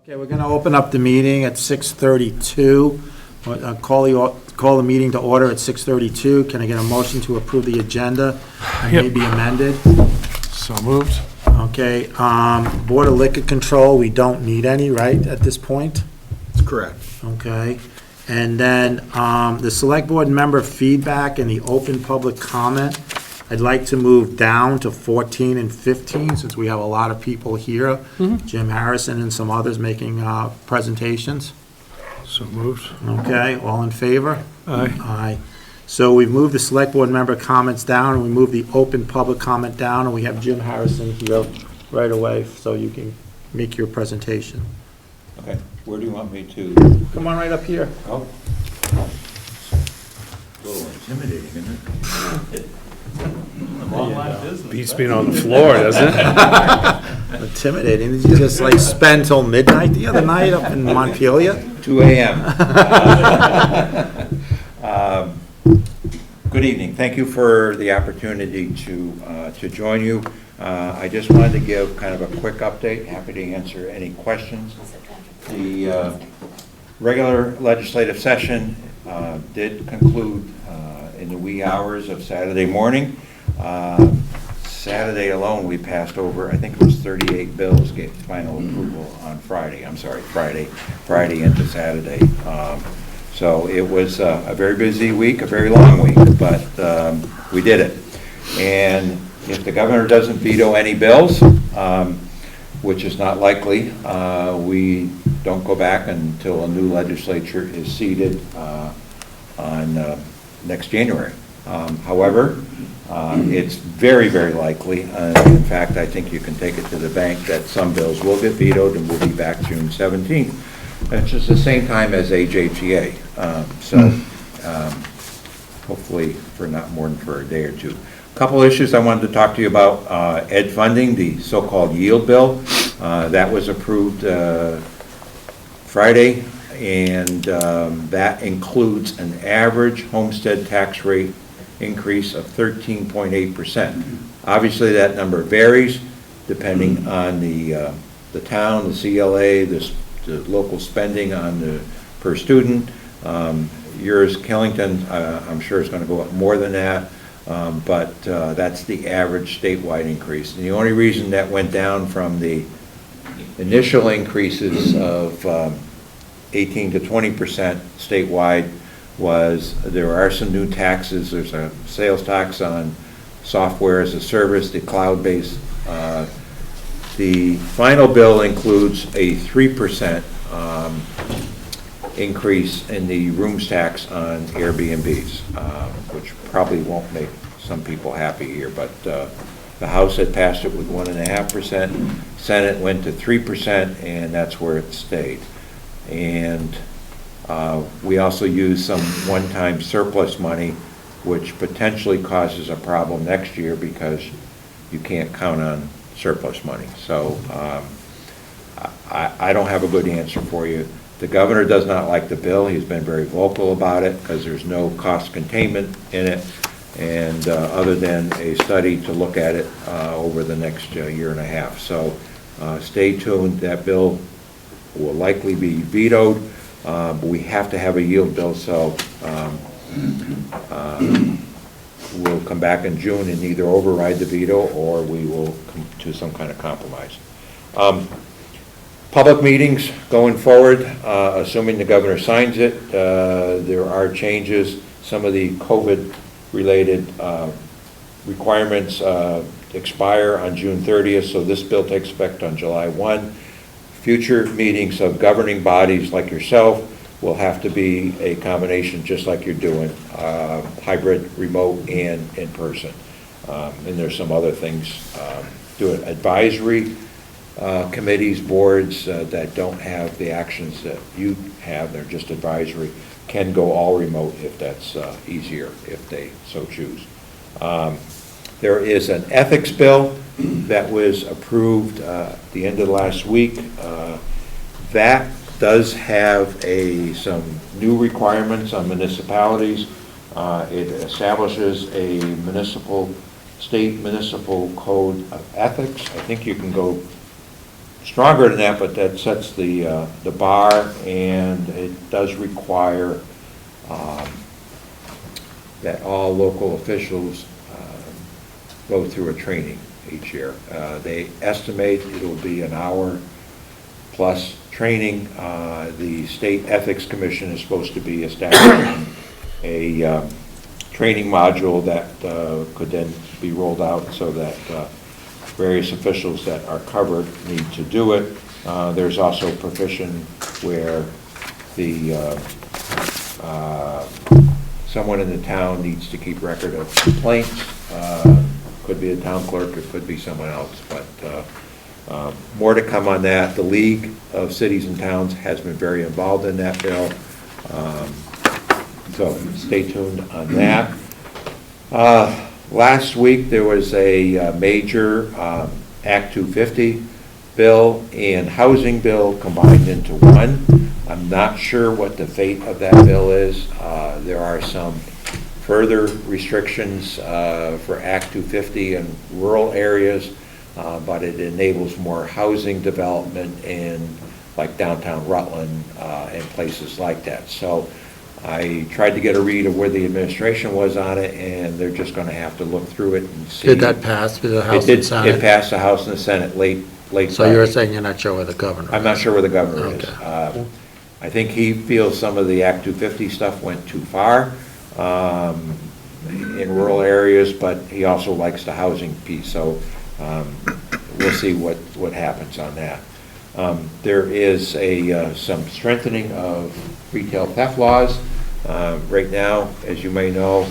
Okay, we're going to open up the meeting at 6:32. Call the meeting to order at 6:32. Can I get a motion to approve the agenda and maybe amended? So moved. Okay, Board of Liquor Control, we don't need any, right, at this point? That's correct. Okay, and then the Select Board Member feedback and the open public comment, I'd like to move down to 14 and 15, since we have a lot of people here. Jim Harrison and some others making presentations. So moved. Okay, all in favor? Aye. Aye. So we've moved the Select Board Member comments down, and we moved the open public comment down, and we have Jim Harrison here right away, so you can make your presentation. Okay, where do you want me to? Come on right up here. Oh. A little intimidating, isn't it? Beats being on the floor, doesn't it? Intimidating. Did you just like spend till midnight the other night up in Montpelier? 2 a.m. Good evening. Thank you for the opportunity to join you. I just wanted to give kind of a quick update. Happy to answer any questions. The regular legislative session did conclude in the wee hours of Saturday morning. Saturday alone, we passed over, I think it was 38 bills get final approval on Friday. I'm sorry, Friday into Saturday. So it was a very busy week, a very long week, but we did it. And if the governor doesn't veto any bills, which is not likely, we don't go back until a new legislature is seated on next January. However, it's very, very likely, in fact, I think you can take it to the bank, that some bills will get vetoed and we'll be back June 17th. That's just the same time as HHEA. Hopefully for not more than for a day or two. A couple issues I wanted to talk to you about. Ed funding, the so-called yield bill. That was approved Friday, and that includes an average homestead tax rate increase of 13.8%. Obviously, that number varies depending on the town, the CLA, the local spending on the per student. Yours, Killington, I'm sure is going to go up more than that, but that's the average statewide increase. And the only reason that went down from the initial increases of 18 to 20% statewide was there are some new taxes. There's a sales tax on software as a service, the cloud-based. The final bill includes a 3% increase in the rooms tax on Airbnbs, which probably won't make some people happy here, but the House had passed it with 1.5%, Senate went to 3%, and that's where it stayed. And we also use some one-time surplus money, which potentially causes a problem next year because you can't count on surplus money. So I don't have a good answer for you. The governor does not like the bill. He's been very vocal about it because there's no cost containment in it, and other than a study to look at it over the next year and a half. So stay tuned. That bill will likely be vetoed, but we have to have a yield bill, so we'll come back in June and either override the veto or we will come to some kind of compromise. Public meetings going forward, assuming the governor signs it, there are changes. Some of the COVID-related requirements expire on June 30th, so this bill takes effect on July 1. Future meetings of governing bodies like yourself will have to be a combination, just like you're doing, hybrid, remote, and in person. And there's some other things. Do it advisory committees, boards that don't have the actions that you have, they're just advisory, can go all remote if that's easier, if they so choose. There is an ethics bill that was approved the end of last week. That does have some new requirements on municipalities. It establishes a state municipal code of ethics. I think you can go stronger than that, but that sets the bar, and it does require that all local officials go through a training each year. They estimate it'll be an hour plus training. The State Ethics Commission is supposed to be establishing a training module that could then be rolled out so that various officials that are covered need to do it. There's also a provision where the someone in the town needs to keep record of complaints. Could be a town clerk, it could be someone else, but more to come on that. The League of Cities and Towns has been very involved in that bill, so stay tuned on that. Last week there was a major Act 250 bill and housing bill combined into one. I'm not sure what the fate of that bill is. There are some further restrictions for Act 250 in rural areas, but it enables more housing development in like downtown Rutland and places like that. So I tried to get a read of where the administration was on it, and they're just going to have to look through it and see. Did that pass through the House and Senate? It passed the House and the Senate late So Friday. you're saying you're not sure where the governor is? I'm not sure where the governor is. Okay. I think he feels some of the Act 250 stuff went too far in rural areas, but he also likes the housing piece, so we'll see what happens on that. There is some strengthening of retail theft laws. Right now, as you may know,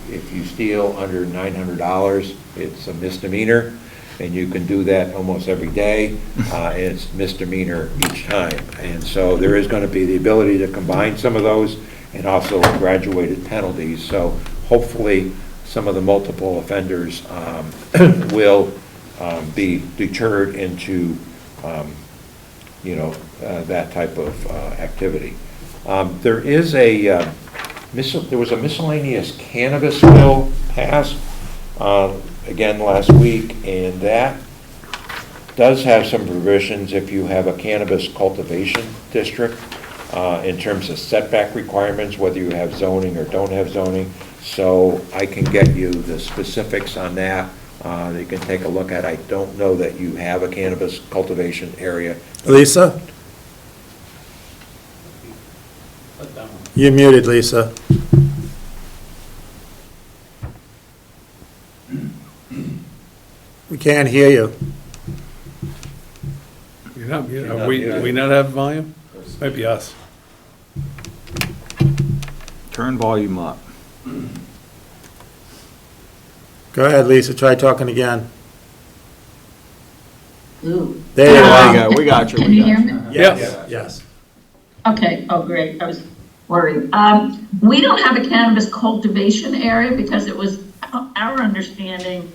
if you steal under $900, it's a misdemeanor, and you can do that almost every day, and it's misdemeanor each time. And so there is going to be the ability to combine some of those and also graduated penalties. So hopefully some of the multiple offenders will be deterred into that type of activity. There was a miscellaneous cannabis bill passed again last week, and that does have some provisions if you have a cannabis cultivation district in terms of setback requirements, whether you have zoning or don't have zoning. So I can get you the specifics on that. You can take a look at. I don't know that you have a cannabis cultivation area. Lisa? You're muted, Lisa. We can't hear you. We not have volume? Might be us. Turn volume up. Go ahead, Lisa, try talking again. Ooh. There you There you are. go, we got you. Can you hear me? Yes, yes. Okay, oh, great, I was worried. We don't have a cannabis cultivation area because it was our understanding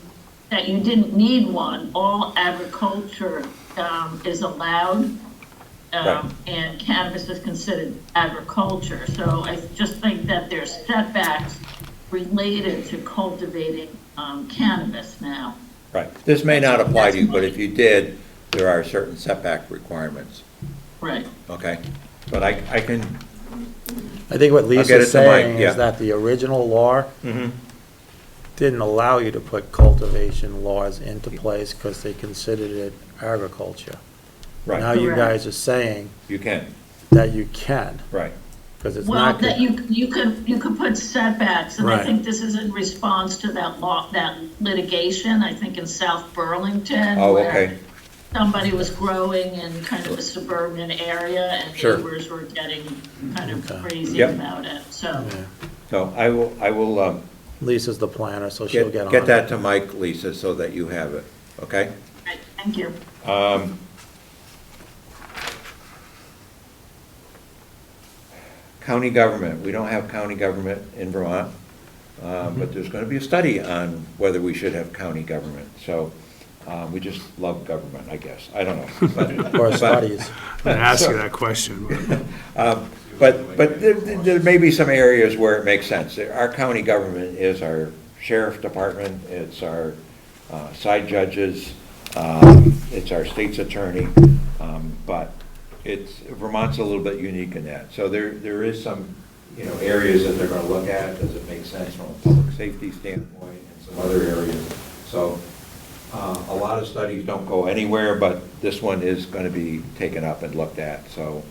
that you didn't need one. All agriculture is allowed, Right. and cannabis is considered agriculture. So I just think that there's setbacks related to cultivating cannabis now. Right. This may not apply to you, but if you did, there are certain setback requirements, Right. okay? But I can, I think what get it Lisa's to Mike, saying yeah. is that the original law didn't allow you to put cultivation laws into place because they considered it agriculture. Now right, you Correct. guys are saying you can, that you can, right. because it's Well, not. that you could put setbacks, and I Right. think this is in response to that law, that litigation, I think in South Burlington. Oh, where okay. Somebody was growing in kind of a suburban area, and Sure. neighbors were getting kind of Okay. crazy Yep. about it, so. Yeah. So I will Lisa's the planner, so she'll get on get it. that to Mike, Lisa, so that you have it, okay? Right, thank you. County government, we don't have county government in Vermont, but there's going to be a study on whether we should have county government. So we just love government, I guess. I don't know. But- Or studies. I'm going to ask you that question. But there may be some areas where it makes sense. Our county government is our sheriff department, it's our side judges, It's our state's attorney, but Vermont's a little bit unique in that. So there is some, areas that they're gonna look at. Does it make sense from a public safety standpoint and some other areas? So a lot of studies don't go anywhere, but this one is gonna be taken up and looked at. So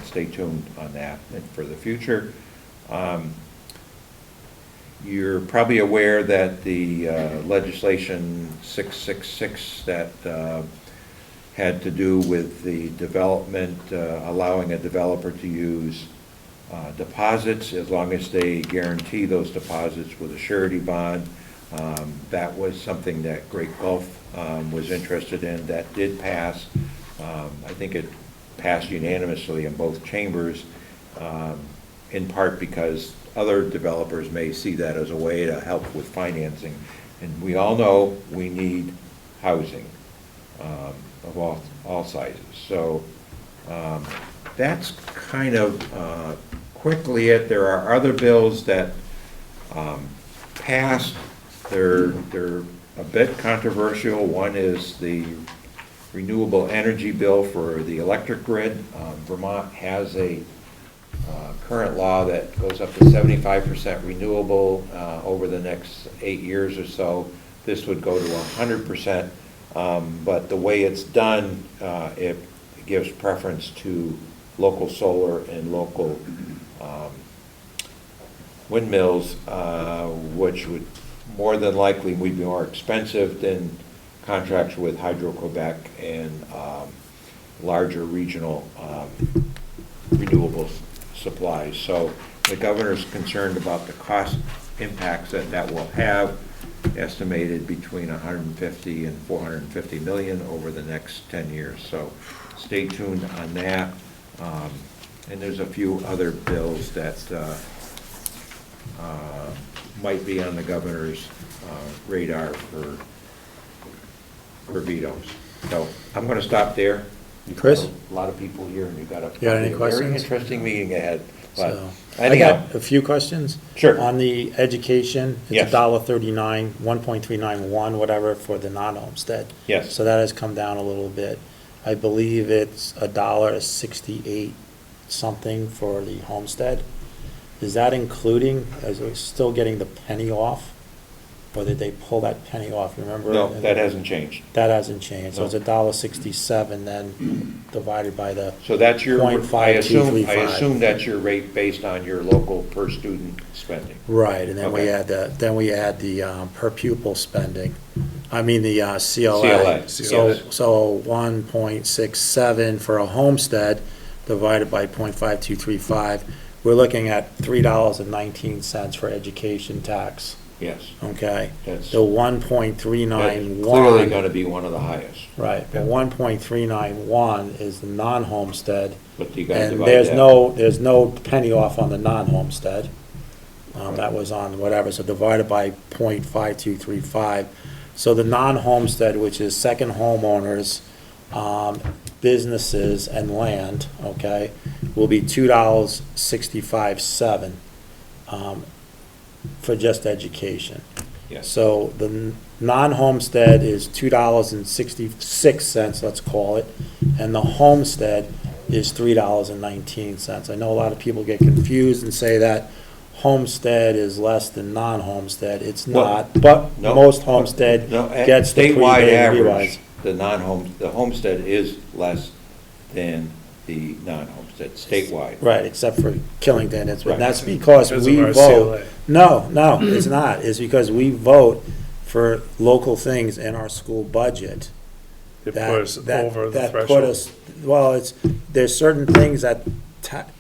stay tuned on that and for the future. You're probably aware that the legislation 666 that had to do with the development, allowing a developer to use deposits as long as they guarantee those deposits with a surety bond. That was something that Great Gulf was interested in. That did pass. I think it passed unanimously in both chambers, in part because other developers may see that as a way to help with financing. And we all know we need housing of all sizes. So that's kind of quickly it. There are other bills that passed. They're a bit controversial. One is the renewable energy bill for the electric grid. Vermont has a current law that goes up to 75% renewable over the next 8 years or so. This would go to 100%, but the way it's done, it gives preference to local solar and local windmills, which would more than likely be more expensive than contracts with Hydro-Quebec and larger regional renewables supplies. So the governor's concerned about the cost impacts that will have, estimated between 150 and 450 million over the next 10 years. So stay tuned on that. And there's a few other bills that might be on the governor's radar for vetoes. So I'm going to stop there. Chris? A lot of people here, and you've got any a questions? very interesting meeting ahead. But So, I anyhow, got a few questions. Sure. On the education, Yes. it's $1.39, 1.391, whatever, for the non-homestead. Yes. So that has come down a little bit. I believe it's $1.68 something for the homestead. Is that including, is it still getting the penny off? Or did they pull that penny off, remember? no, that hasn't changed. That hasn't changed, so it's No. $1.67 then divided by the, So that's your, I 0.5235. assume that's your rate based on your local per student spending. right, and then we Okay. add the per pupil spending. I mean, the CLA. CLA, So, yes. so 1.67 for a homestead divided by 0.5235, we're looking at $3.19 for education tax, Yes, okay? that's The 1.391. clearly going to be one of the highest, Right, but 1.391 is the non-homestead, but you got to and divide there's that. there's no penny off on the non-homestead. That was on whatever, so divided by 0.5235. So the non-homestead, which is second homeowners, businesses and land, okay, will be $2.65, for just education. Yes. So the non-homestead is $2.66, let's call it, and the homestead is $3.19. I know a lot of people get confused and say that homestead is less than non-homestead. It's Well, not, but no, most homestead No, at gets the statewide rebate average, revised. the homestead is less than the non-homestead statewide. Right, except for Killington, and Right. that's because Because of we our vote. CLA. No, it's not. It's because we vote for local things in our school budget. It that- put us that- over the that put threshold. us- Well, there's certain things that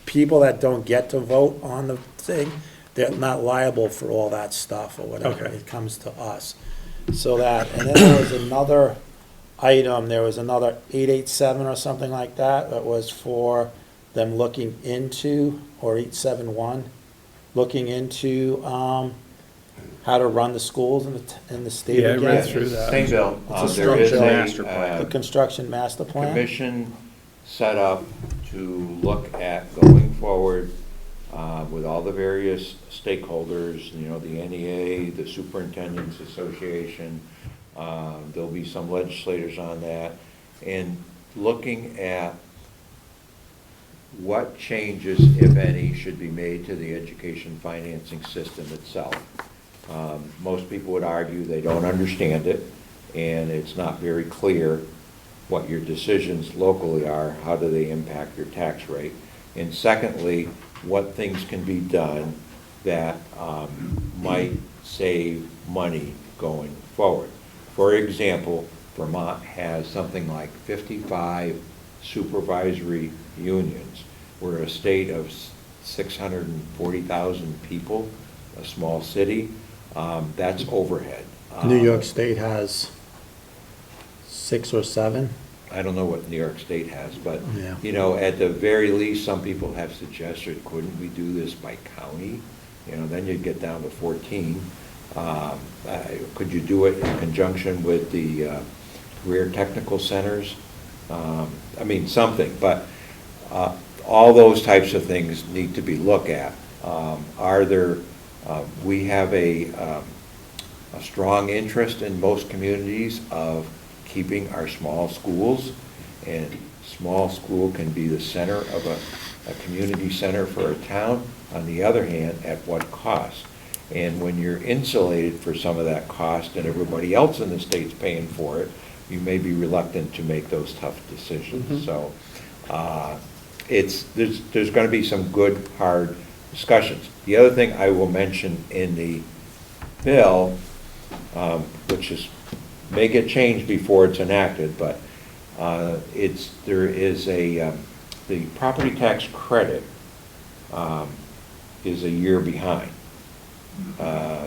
people that don't get to vote on the thing, they're not liable for all that stuff or whatever. Okay. It comes to us. So that, and then there was another item, there was another 887 or something like that, that was for them looking into, or 871, looking into, how to run the schools in the state Yeah, I again. read through that. Same bill. It's a There is structural master plan. The construction master plan? commission set up to look at going forward with all the various stakeholders, the NEA, the Superintendent's Association, There'll be some legislators on that, and looking at what changes, if any, should be made to the education financing system itself. Most people would argue they don't understand it, and it's not very clear what your decisions locally are, how do they impact your tax rate, and secondly, what things can be done that might save money going forward. For example, Vermont has something like 55 supervisory unions. We're a state of 640,000 people, a small city. That's overhead. New York State has 6 or 7. I don't know what New York State has, but, Yeah. you know, at the very least, some people have suggested, couldn't we do this by county? You know, then you'd get down to 14. Could you do it in conjunction with the career technical centers? I mean, something, but all those types of things need to be looked at. We have a strong interest in most communities of keeping our small schools, and small school can be the center of a community center for a town. On the other hand, at what cost? And when you're insulated for some of that cost and everybody else in the state's paying for it, you may be reluctant to make those tough decisions. So there's going to be some good, hard discussions. The other thing I will mention in the bill, which is may get changed before it's enacted, but there is the property tax credit is a year behind.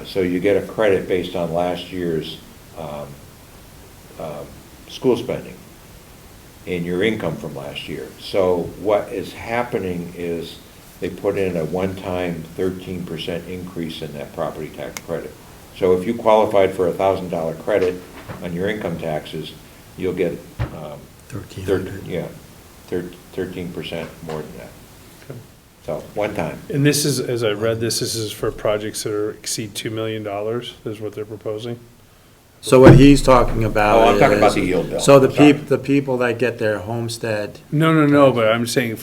So you get a credit based on last year's school spending and your income from last year. So what is happening is they put in a one-time 13% increase in that property tax credit. So if you qualified for a $1,000 credit on your income taxes, you'll get 1,300. 13% more than that. So, one time. And this is, as I read, this is for projects that exceed $2 million, is what they're proposing? So what he's talking about Oh, I'm talking about is- the yield bill. So the Sorry. people that get their homestead, No, but I'm saying in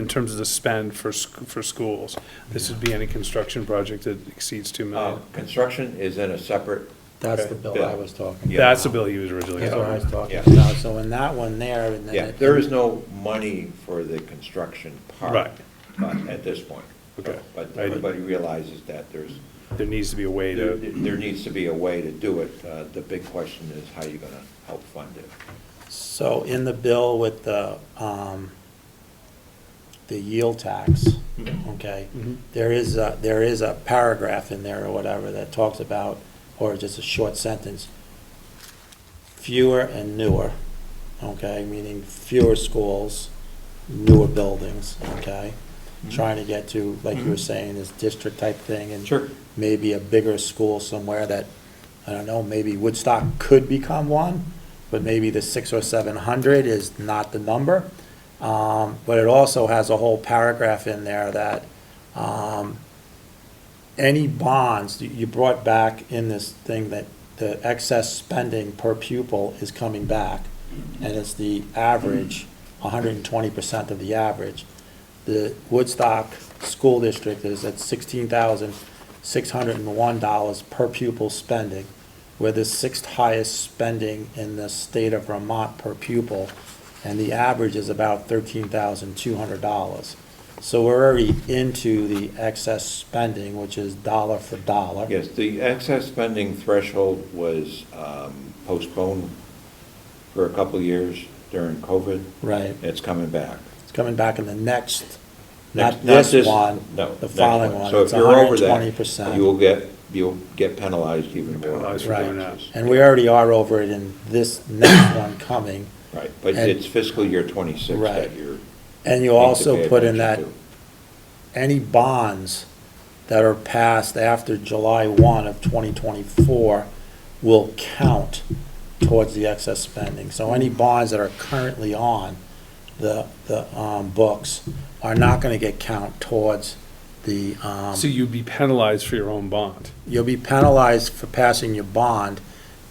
terms of the spend for schools, this would be any construction project that exceeds $2 million. Construction is in a separate, that's Okay. the bill Bill. I was talking about. Yeah. That's the bill he was originally That's what I was talking talking Yeah. about. So in that one there, and then. yeah, there is no money for the construction part. Right. But at this point. Okay. But everybody realizes that There needs to be a way there to, needs to be a way to do it. The big question is how you're gonna help fund it. So in the bill with the yield tax, okay, there is a paragraph in there or whatever that talks about, or just a short sentence, fewer and newer, okay, meaning fewer schools, newer buildings, okay? Trying to get to, like you were saying, this district type thing, and Sure. maybe a bigger school somewhere that, I don't know, maybe Woodstock could become one, but maybe the 600 or 700 is not the number. But it also has a whole paragraph in there that any bonds, you brought back in this thing that the excess spending per pupil is coming back, and it's the average, 120% of the average. The Woodstock School District is at $16,601 per pupil spending. We're the 6th highest spending in the state of Vermont per pupil, and the average is about $13,200. So we're already into the excess spending, which is dollar for dollar. Yes, the excess spending threshold was postponed for a couple of years during COVID. Right. It's coming back. It's coming back in the next, Next- not this one, No, the next following one. So It's if you're over that, 120%. you'll get penalized even more. Penalized for doing that. And we already are over it in this next one coming. Right, but And- it's fiscal year 26 Right. that you're. And you need to also pay put in that attention any bonds that are passed after July 1 of 2024 will count towards the excess spending. So any bonds that are currently on the books are not going to get count towards the, so you'd be penalized for your own bond. you'll be penalized for passing your bond,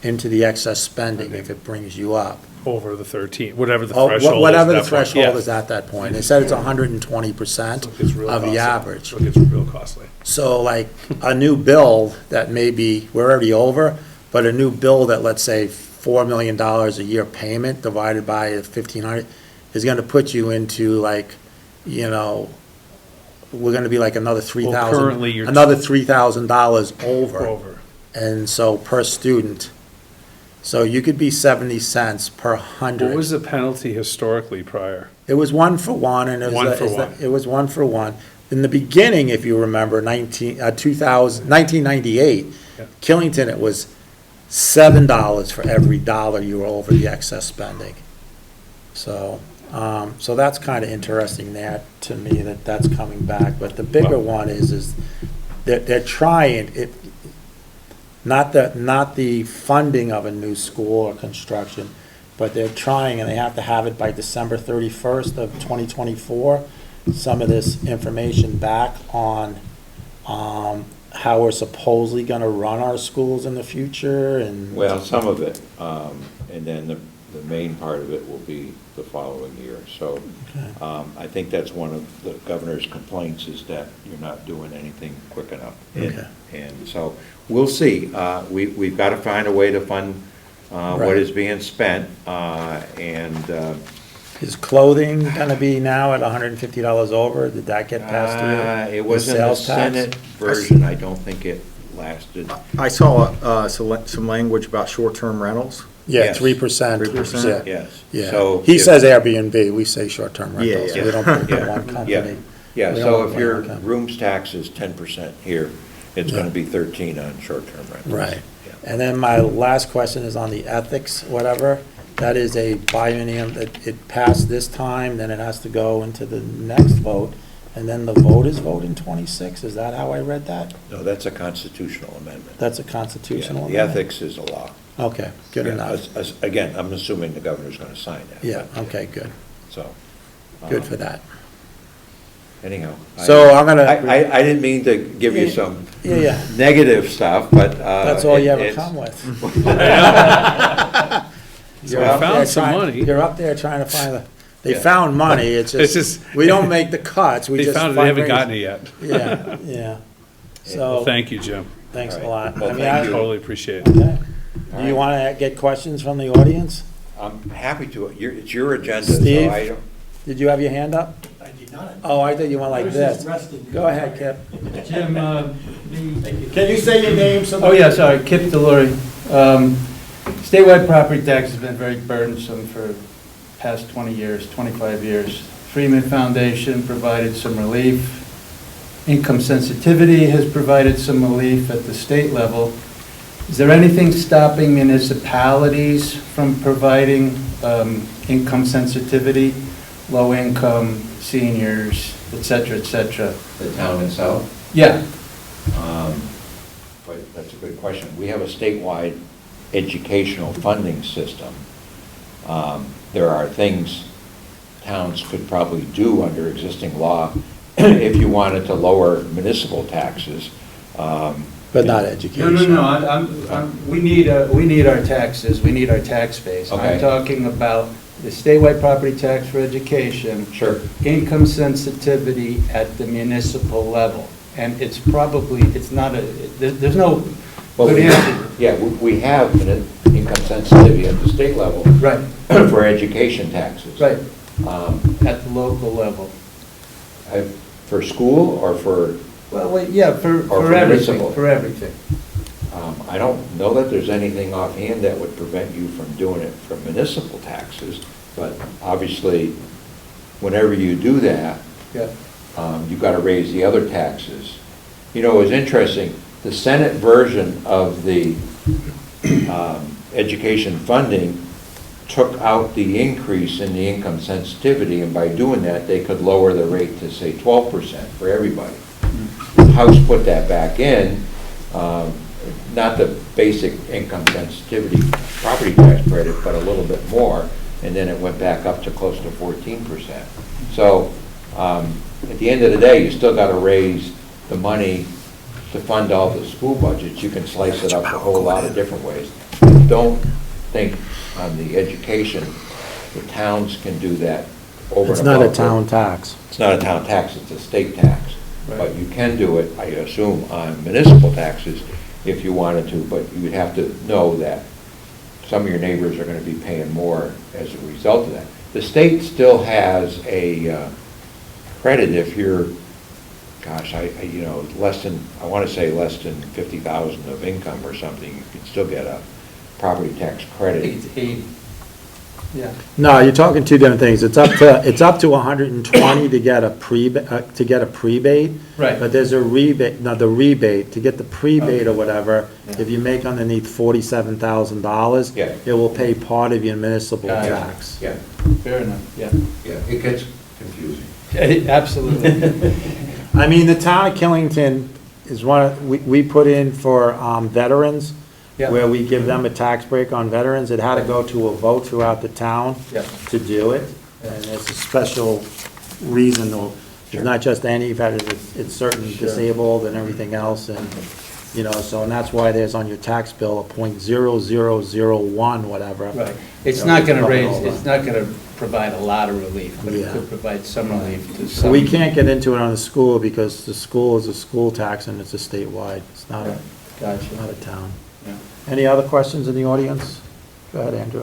into the excess spending if it brings you up. Over the 13, whatever the Oh, threshold is. whatever the at that point. threshold Yeah. is at that point. They said it's 120% So it gets real of the costly. average. So it gets real costly. So like a new bill that maybe, we're already over, but a new bill that, let's say, $4 million a year payment divided by 1,500 is gonna put you into like, you know, we're gonna be like another currently you're $3,000 over. Over. And so per student, so you could be 70 cents per What 100. was the penalty historically prior? It was 1-for-1, and it was. One for one. It was 1-for-1. In the beginning, if you remember, 1998, Yeah. Killington, it was $7 for every dollar you were over the excess spending. So, so that's kind of interesting there to me, that that's coming back. But the bigger one is they're trying, not the funding of a new school or construction, but they're trying, and they have to have it by December 31st of 2024, some of this information back on how we're supposedly going to run our schools in the future, and. Well, some of it, and then the main part of it will be the following year. So I think that's one of the governor's complaints, is that you're not doing anything quick enough. Okay. And so we'll see. We've got to find a way to fund what Right. is being spent, and Is clothing going to be now at $150 over? Did that get passed through? it was in the sales tax? Senate version. I don't think it lasted. I saw some language about short-term rentals. Yeah, Yes. 3%. 3%? Yes. Yeah. So He if- says Airbnb, we say short-term Yeah, rentals. yeah. We don't put it in Yeah, one yeah. company. Yeah, We so don't if put it your in one company. rooms tax is 10% here, it's Yeah. gonna be 13 on short-term rentals. Right. Yeah. And then my last question is on the ethics, whatever. That is a biennium, it passed this time, then it has to go into the next vote, and then the voters vote in '26? Is that how I read that? No, that's a constitutional amendment. That's a Yeah, constitutional the amendment? ethics is a law. Okay, good Yeah, enough. Again, I'm assuming the governor's gonna sign that. Yeah, but, okay, good. So. Good for that. Anyhow. So I'm gonna. I didn't mean to give you some Yeah, negative stuff, but. that's all you ever it's- come with. So You're we up there found some trying- money. You're up there trying to find they Yeah. found money, it's It's just, just- we don't make the cuts, we They just. found it, they haven't fundraise. gotten it yet. Yeah, yeah. Well, So, thank you, Jim. thanks a All right. lot. Well, I mean, thank I you. totally appreciate it. Okay. All Do you right. want to get questions from the audience? I'm happy to, it's your agenda, so Steve? I don't. Did you have your hand up? I did not. Oh, I thought you went I like was this. just resting. Go ahead, Kip. Jim, Can you say your name so? Oh, yeah, sorry, Kip Delory. Statewide property tax has been very burdensome for past 20 years, 25 years. Freeman Foundation provided some relief. Income sensitivity has provided some relief at the state level. Is there anything stopping municipalities from providing income sensitivity, low income, seniors, et cetera, et cetera? The town itself? Yeah, But that's a good question. We have a statewide educational funding system. There are things towns could probably do under existing law if you wanted to lower municipal taxes. But not education. No, we need our taxes, we need our tax base. Okay. I'm talking about the statewide property tax for education. Sure. Income sensitivity at the municipal level. And it's probably, it's not there's no Well, good answer. we have an income sensitivity at the state level Right, for education taxes. right, at the local level. For school or for, Well, wait, yeah, for for everything, municipal. for everything. I don't know that there's anything offhand that would prevent you from doing it for municipal taxes, but obviously, whenever you do that, Yeah, you've got to raise the other taxes. You know, it was interesting, the Senate version of the education funding took out the increase in the income sensitivity, and by doing that, they could lower the rate to, say, 12% for everybody. The House put that back in, not the basic income sensitivity property tax credit, but a little bit more, and then it went back up to close to 14%. So, at the end of the day, you still got to raise the money to fund all the school budgets. You can slice it up a whole lot of different ways. don't think on the education, the towns can do that over It's and above. not a town tax. It's not a town tax, it's a state tax. Right. But you can do it, I assume, on municipal taxes if you wanted to, but you would have to know that some of your neighbors are going to be paying more as a result of that. The state still has a credit if you're, gosh, less than, I want to say less than 50,000 of income or something, you could still get a property tax I credit. think it's 8, yeah. No, you're talking two different things. It's up to 120 to get a prebate. Right. But there's a rebate, the rebate, to get the prebate or whatever, Yeah. if you make underneath $47,000, Yeah. it will pay part of your municipal Got it. tax. Yeah, Fair enough, yeah. yeah, it gets confusing. Absolutely. I mean, the town of Killington is we put in for veterans, Yeah. where we give them a tax break on veterans. It had to go to a vote throughout the town Yeah. to do it, and it's a special reason, though. It's not just any veteran, it's certain Sure. disabled and everything else, and, so, and that's why there's on your tax bill a .0001, whatever. Right. It's Yeah, not gonna cover it raise, all it's not gonna provide a lot of relief, but it Yeah. could provide some relief to So some. we can't get into it on the school, because the school is a school tax and it's a statewide, it's not a, Gotcha. not a town. Yeah. Any other questions in the audience? Go ahead, Andrew.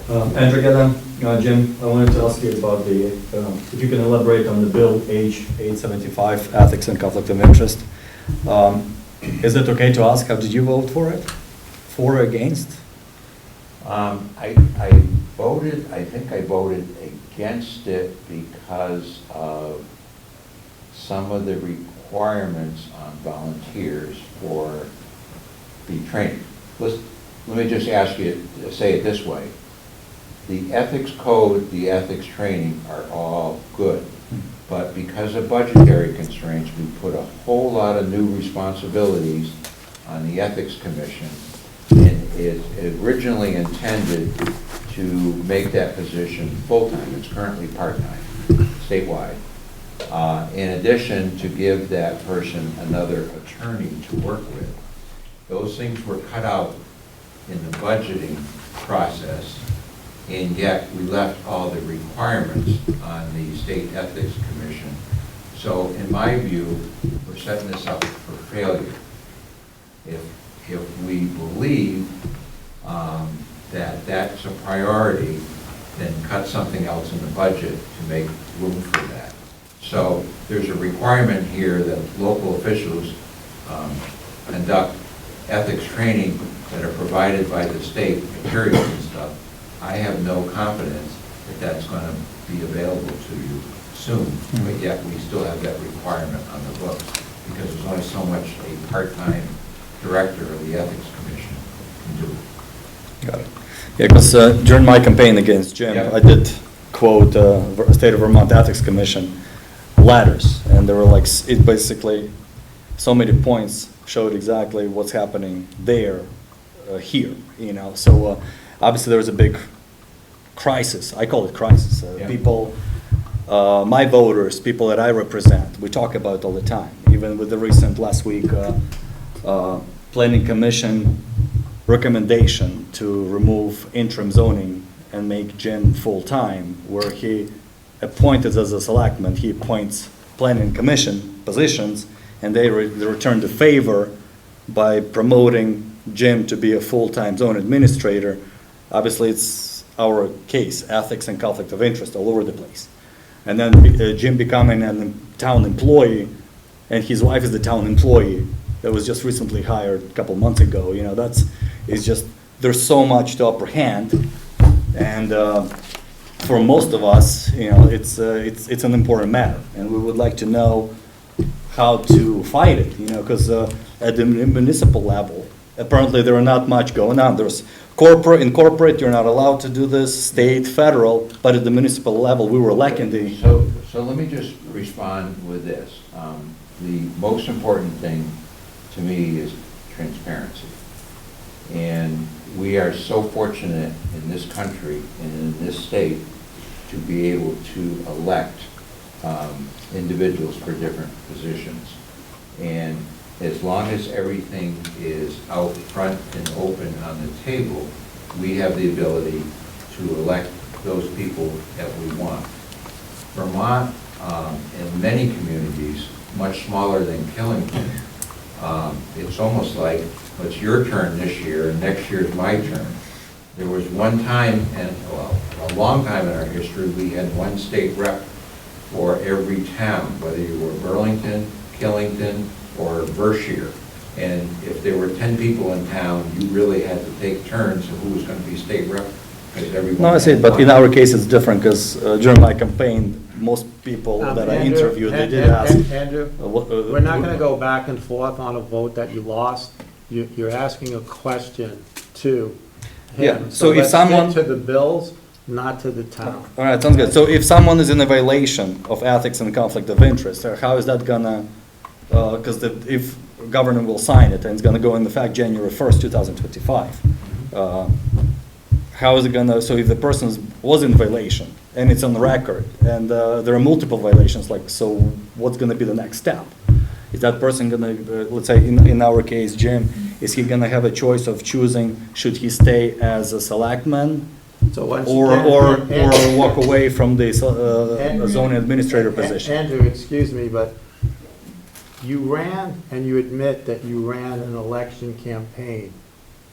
Andrew again, Jim, I wanted to ask you about if you can elaborate on the bill H 875, ethics and conflict of interest. Is it okay to ask, how did you vote for it? For or against? I think I voted against it because of some of the requirements on volunteers for the training. Let me just ask you, say it this way. The ethics code, the ethics training are all good, but because of budgetary constraints, we put a whole lot of new responsibilities on the Ethics Commission, and it originally intended to make that position full-time. It's currently part-time, statewide. In addition, to give that person another attorney to work with. Those things were cut out in the budgeting process, and yet we left all the requirements on the State Ethics Commission. So in my view, we're setting this up for failure. If we believe that that's a priority, then cut something else in the budget to make room for that. So there's a requirement here that local officials conduct ethics training that are provided by the state, materials and stuff. I have no confidence that that's going to be available to you soon, but yet we still have that requirement on the books because there's only so much a part-time director of the Ethics Commission can do. Got it. Yeah, because during my campaign against Jim, Yeah. I did quote State of Vermont Ethics Commission letters, and there were it basically, so many points showed exactly what's happening there, here, So obviously there was a big crisis, I call it crisis. Yeah. People, my voters, people that I represent, we talk about it all the time. Even with the recent, last week, Planning Commission recommendation to remove interim zoning and make Jim full-time, where he appointed as a selectman, he appoints Planning Commission positions, and they return the favor by promoting Jim to be a full-time zone administrator. Obviously, it's our case, ethics and conflict of interest all over the place. And then Jim becoming a town employee, and his wife is the town employee that was just recently hired a couple months ago. It's just, there's so much to apprehend, and for most of us, it's an important matter, and we would like to know how to fight it, because at the municipal level, apparently there are not much going on. There's in corporate, you're not allowed to do this, state, federal, but at the municipal level, we were lacking the. So let me just respond with this. The most important thing to me is transparency. And we are so fortunate in this country and in this state to be able to elect individuals for different positions. And as long as everything is out front and open on the table, we have the ability to elect those people that we want. Vermont, in many communities, much smaller than Killington, it's almost like, it's your turn this year, and next year's my turn. There was one time, and well, a long time in our history, we had one state rep for every town, whether you were Burlington, Killington, or Berkshire. And if there were 10 people in town, you really had to take turns of who was going to be state rep, because everyone. No, I see, had but one. in our case, it's different, because during my campaign, most people that I Andrew, interviewed, they did ask. Andrew, we're not going to go back and forth on a vote that you lost. You're asking a question to him. Yeah, so if let's someone- stick to the bills, not to the town. All right, sounds good. So if someone is in a violation of ethics and conflict of interest, how is that gonna, because if governor will sign it and it's gonna go into effect January 1st, 2025, how is it gonna, so if the person was in violation and it's on record and there are multiple violations, like, so what's gonna be the next step? Is that person gonna, let's say in our case, Jim, is he gonna have a choice of choosing, should he stay as a selectman So once or again, walk away from the Andrew- zoning administrator position? Andrew, excuse me, but you ran and you admit that you ran an election campaign.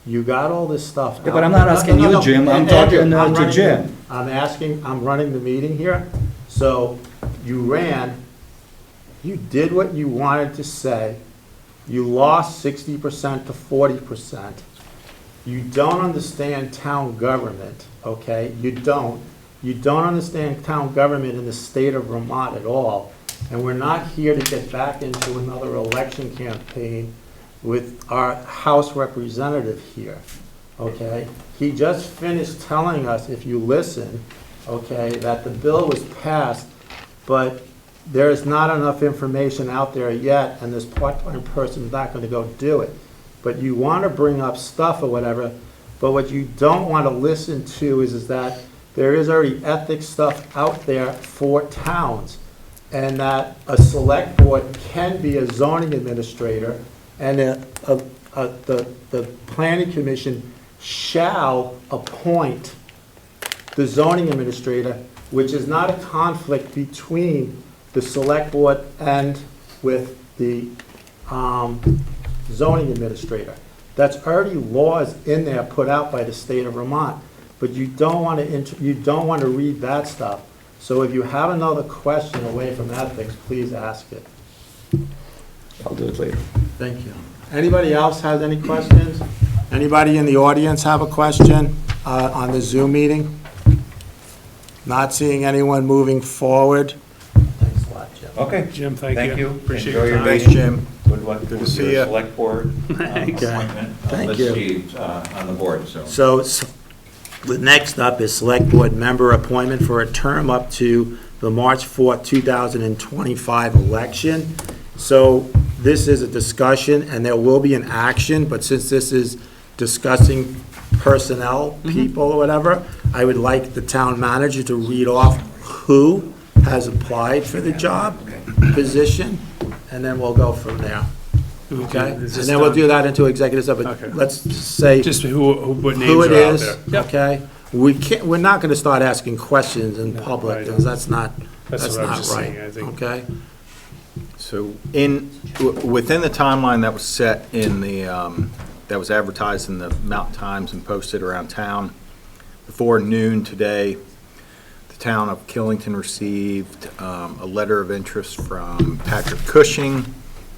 You got all this stuff. Yeah, but I'm not asking you, Jim. I'm talking Andrew, to Jim. I'm running the meeting here. So you ran, you did what you wanted to say. You lost 60% to 40%. You don't understand town government, okay? You don't. You don't understand town government in the state of Vermont at all. And we're not here to get back into another election campaign with our House representative here, okay? He just finished telling us, if you listen, okay, that the bill was passed, but there is not enough information out there yet, and this part-time person is not going to go do it. But you want to bring up stuff or whatever, but what you don't want to listen to is that there is already ethics stuff out there for towns, and that a select board can be a zoning administrator, and the planning commission shall appoint the zoning administrator, which is not a conflict between the select board and with the zoning administrator. That's already laws in there put out by the state of Vermont, but you don't want to read that stuff. So if you have another question away from ethics, please ask it. I'll do it later. Thank you. Anybody else has any questions? Anybody in the audience have a question on the Zoom meeting? Not seeing anyone moving forward. Thanks a lot, Jim. Okay. Jim, thank you. Thank you. Appreciate Enjoy your your time. meeting. Jim. Good luck Good to with see your ya. select board Thanks. appointment. Thank Let's you. see, on the board, so. So the next up is Select Board Member appointment for a term up to the March 4th, 2025 election. So this is a discussion, and there will be an action, but since this is discussing personnel, people or whatever, I would like the town manager to read off who has applied for the job, position, and then we'll go from there. Okay? And Is this then we'll done? do that into executive session. Okay. But let's say Just what names who it are out is, there. Yep. okay? We're not gonna start asking questions in public, right. because that's not That's what I was not just saying, I right, think. okay? So within the timeline that was set in the, that was advertised in the Mountain Times and posted around town, before noon today, the town of Killington received a letter of interest from Patrick Cushing,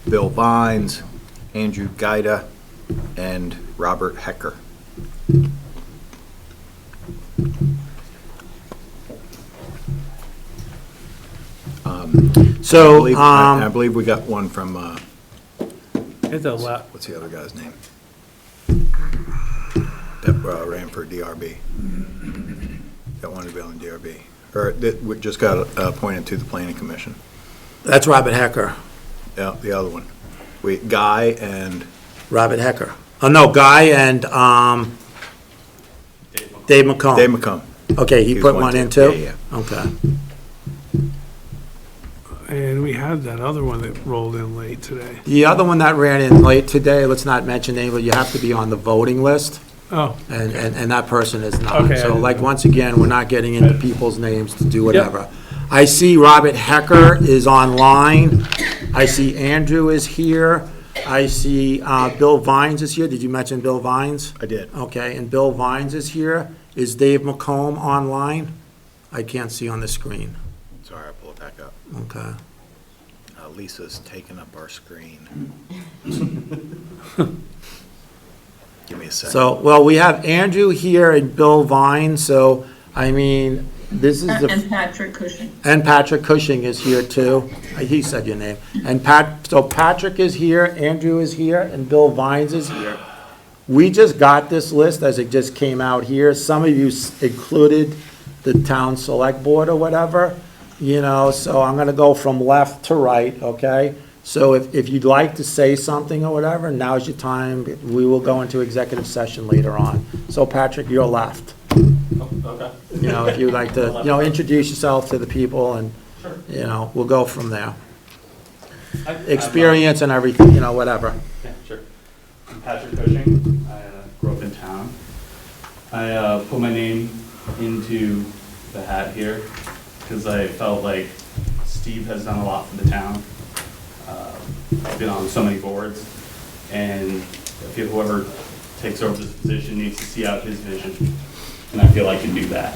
Bill Vines, Andrew Gaida, and Robert Hecker. So, I believe we got one from, Hit the what's the other guy's name? That ran for DRB. That wanted to be on DRB. Or that just got appointed to the planning commission. that's Robert Hecker, Yeah, the other one. Guy and, Robert Hecker. Oh, no, Guy and, Dave McComb. Dave McComb. Okay, he He's put one one too. in too? Yeah, Okay. And we had that other one that rolled in late today. The other one that ran in late today, let's not mention name, but you have to be on the voting list, Oh, and that person is not. Okay, I So didn't like, know. once again, we're not getting into people's names to do whatever. I see Robert Hecker is online. I see Andrew is here. I see Bill Vines is here. Did you mention Bill Vines? I did. Okay, and Bill Vines is here. Is Dave McComb online? I can't see on the screen. Sorry, I pulled it back up. Okay. Lisa's taking up our screen. Give me a second. So, well, we have Andrew here and Bill Vines, so, I mean, this is And the, Patrick Cushing. and Patrick Cushing is here too. He said your name. And so Patrick is here, Andrew is here, and Bill Vines is here. We just got this list as it just came out here. Some of you included the town select board or whatever, so I'm gonna go from left to right, okay? So if you'd like to say something or whatever, now's your time. We will go into executive session later on. So Patrick, you're left. Okay. If you'd like to, introduce yourself to the people and, we'll go from there. Experience and everything, whatever. Yeah, sure. I'm Patrick Cushing. I grew up in town. I put my name into the hat here because I felt like Steve has done a lot for the town. I've been on so many boards, and I feel whoever takes over this position needs to see out his vision, and I feel I can do that.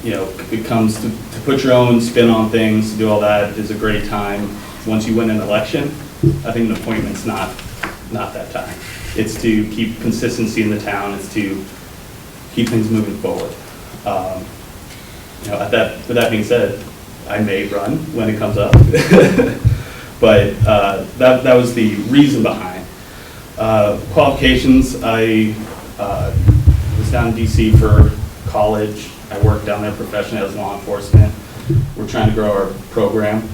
It comes to put your own spin on things, to do all that is a great time. Once you win an election, I think an appointment's not that time. It's to keep consistency in the town, it's to keep things moving forward. With that being said, I may run when it comes up. But that was the reason behind. Qualifications, I was down in DC for college. I worked down there professionally as law enforcement. We're trying to grow our program,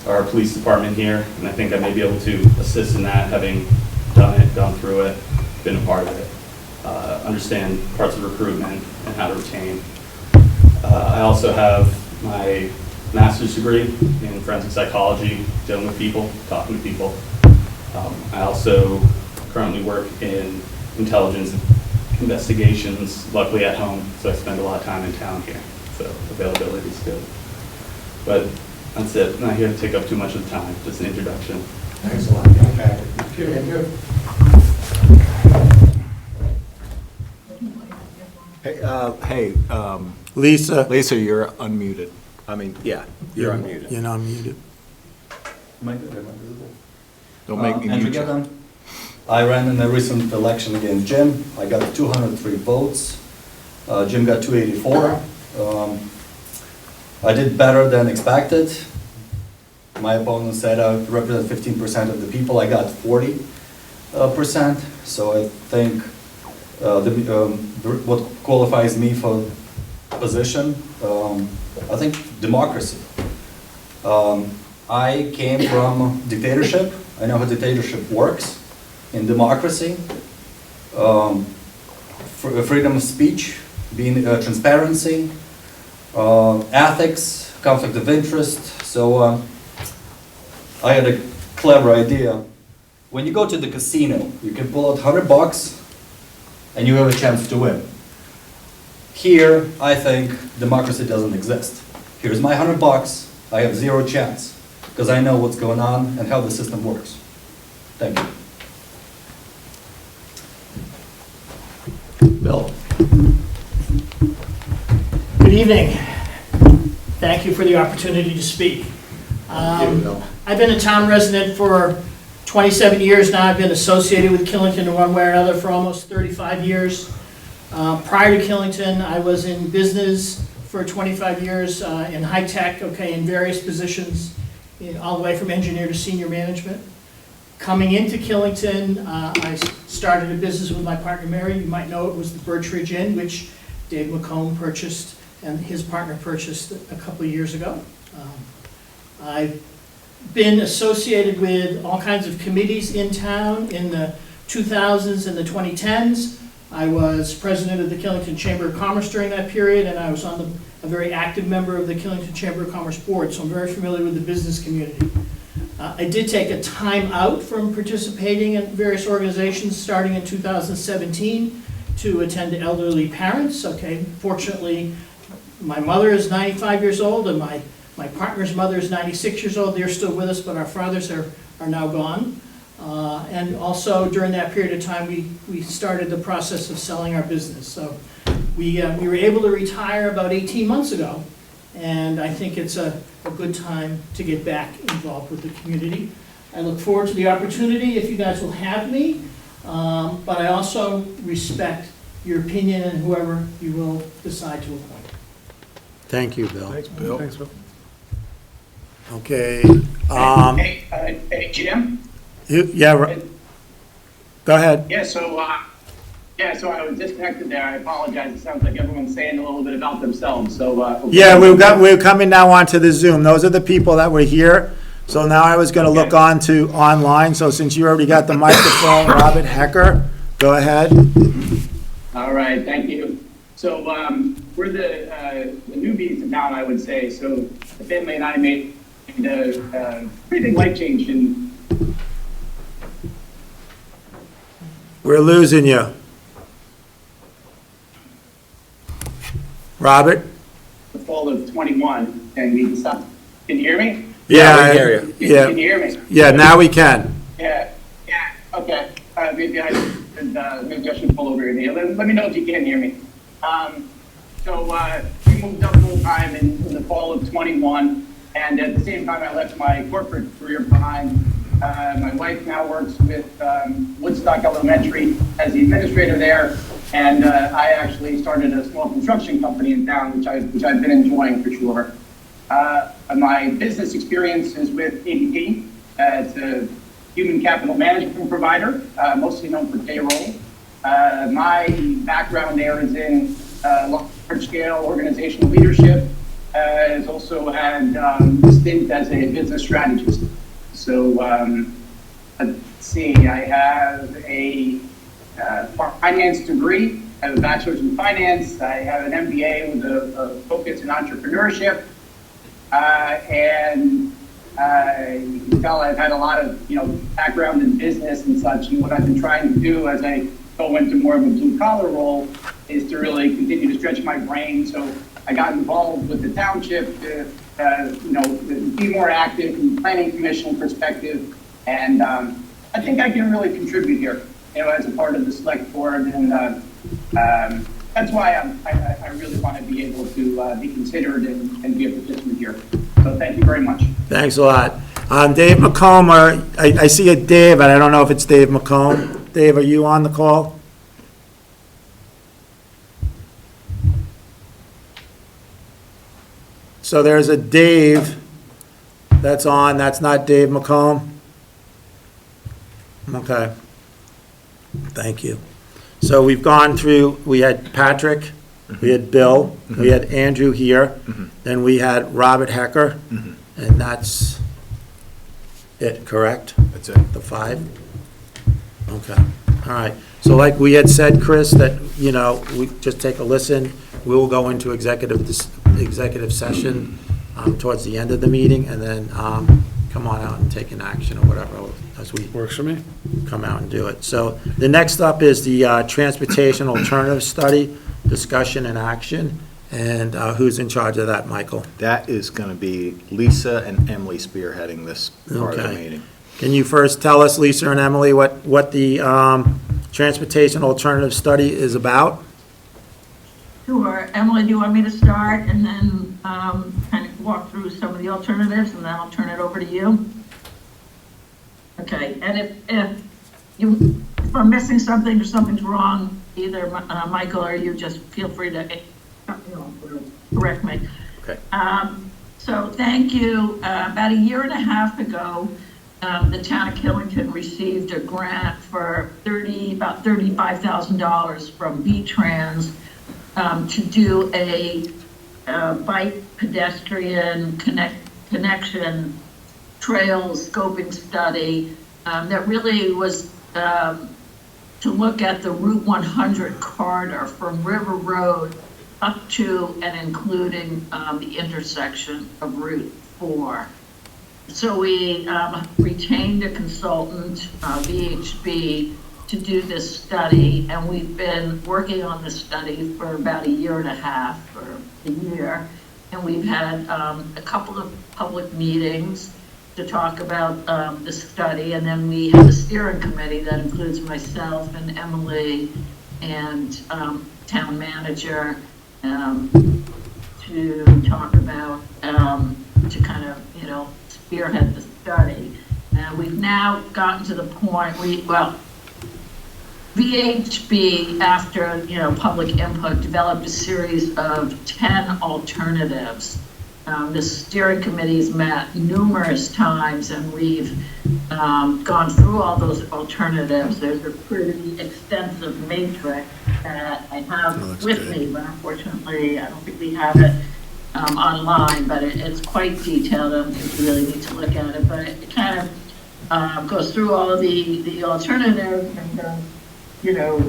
our police department here, and I think I may be able to assist in that, having done it, gone through it, been a part of it. Understand parts of recruitment and how to retain. I also have my master's degree in forensic psychology, dealing with people, talking to people. I also currently work in intelligence investigations, luckily at home, so I spend a lot of time in town here, so availability is good. But that's it, not here to take up too much of the time, just an introduction. Thanks a lot. Okay. Hey, Lisa, Lisa, you're unmuted. Yeah, you're unmuted. you're not muted. Am I good? Am I visible? Don't make me Andrew mute you. Getton. I ran in a recent election against Jim. I got 203 votes. Jim got 284. I did better than expected. My opponent said I represent 15% of the people. I got 40%. So I think what qualifies me for position, I think democracy. I came from dictatorship. I know how dictatorship works. In democracy, freedom of speech, being transparency, ethics, conflict of interest. So I had a clever idea. When you go to the casino, you can pull out $100 and you have a chance to win. Here, I think democracy doesn't exist. Here's my $100, I have zero chance, because I know what's going on and how the system works. Thank you. Bill? Good evening. Thank you for the opportunity to speak. I've been a town resident for 27 years now. I've been associated with Killington in one way or another for almost 35 years. Prior to Killington, I was in business for 25 years in high tech, in various positions, all the way from engineer to senior management. Coming into Killington, I started a business with my partner Mary. You might know it was the Birch Ridge Inn, which Dave McComb purchased and his partner purchased a couple of years ago. I've been associated with all kinds of committees in town in the 2000s and the 2010s. I was president of the Killington Chamber of Commerce during that period, and I was on a very active member of the Killington Chamber of Commerce Board, so I'm very familiar with the business community. I did take a time out from participating in various organizations starting in 2017 to attend to elderly parents. Okay, fortunately, my mother is 95 years old, and my partner's mother is 96 years old. They're still with us, but our fathers are now gone. And also during that period of time, we started the process of selling our business. So we were able to retire about 18 months ago, and I think it's a good time to get back involved with the community. I look forward to the opportunity if you guys will have me, but I also respect your opinion and whoever you will decide to appoint. Thank you, Bill. Thanks, Bill. Thanks, Bill. Okay, Hey, Jim? go ahead. Yeah, so I was disconnected there. I apologize. It sounds like everyone's saying a little bit about themselves, so. Yeah, we're coming now onto the Zoom. Those are the people that were here. So now I was gonna look on to online, so since you already got the microphone, Robert Hecker, go ahead. All right, thank you. So, we're the newbies in town, I would say. So the family and I made a pretty big life change in We're losing you. Robert? the fall of 21, and we decided, can you hear me? Yeah, we hear you. Yeah, Can you hear me? yeah, now we can. Yeah, okay. Maybe I should pull over here. Let me know if you can hear me. So we moved up full time in the fall of 21, and at the same time I left my corporate career behind. My wife now works with Woodstock Elementary as the administrator there, and I actually started a small construction company in town, which I've been enjoying for sure. My business experience is with ADP. It's a human capital management provider, mostly known for payroll. My background there is in large-scale organizational leadership. Has also had a stint as a business strategist. So let's see, I have a finance degree. I have a bachelor's in finance. I have an MBA with a focus in entrepreneurship. And you can tell I've had a lot of background in business and such. And what I've been trying to do as I go into more of a blue collar role is to really continue to stretch my brain. So I got involved with the township to be more active from the planning commission perspective, and I think I can really contribute here, as a part of the select board, and that's why I really want to be able to be considered and be a participant here. So thank you very much. Thanks a lot. Dave McComb, I see a Dave, and I don't know if it's Dave McComb. Dave, are you on the call? So there's a Dave that's on, that's not Dave McComb? Okay. Thank you. So we've gone through, we had Patrick, we had Bill, we had Andrew here, then we had Robert Hecker, and that's it, correct? That's it. The 5? Okay, all right. So like we had said, Chris, that, we just take a listen. We will go into executive session towards the end of the meeting, and then come on out and take an action or whatever as we Works for me. come out and do it. So the next up is the Transportation Alternative Study, discussion and action. And who's in charge of that, Michael? That is going to be Lisa and Emily spearheading this part of the Okay. meeting. Can you first tell us, Lisa and Emily, what the Transportation Alternative Study is about? Sure. Emily, do you want me to start and then kind of walk through some of the alternatives, and then I'll turn it over to you? Okay, and if I'm missing something or something's wrong, either Michael or you just feel free to correct me. Okay. So thank you. About a year and a half ago, the town of Killington received a grant for about $35,000 from V-Trans to do a bike pedestrian connection trail scoping study that really was to look at the Route 100 corridor from River Road up to and including the intersection of Route 4. So we retained a consultant, VHB, to do this study, and we've been working on this study for about a year and a half, or a year, and we've had a couple of public meetings to talk about the study, and then we have a steering committee that includes myself and Emily and town manager to talk about, to kind of, spearhead the study. And we've now gotten to the point, VHB, after, public input, developed a series of 10 alternatives. The steering committee's met numerous times, and we've gone through all those alternatives. There's a pretty extensive matrix that I have with me, but unfortunately, I don't think we have it online, but it's quite detailed. I don't think you really need to look at it, but it kind of goes through all of the alternatives and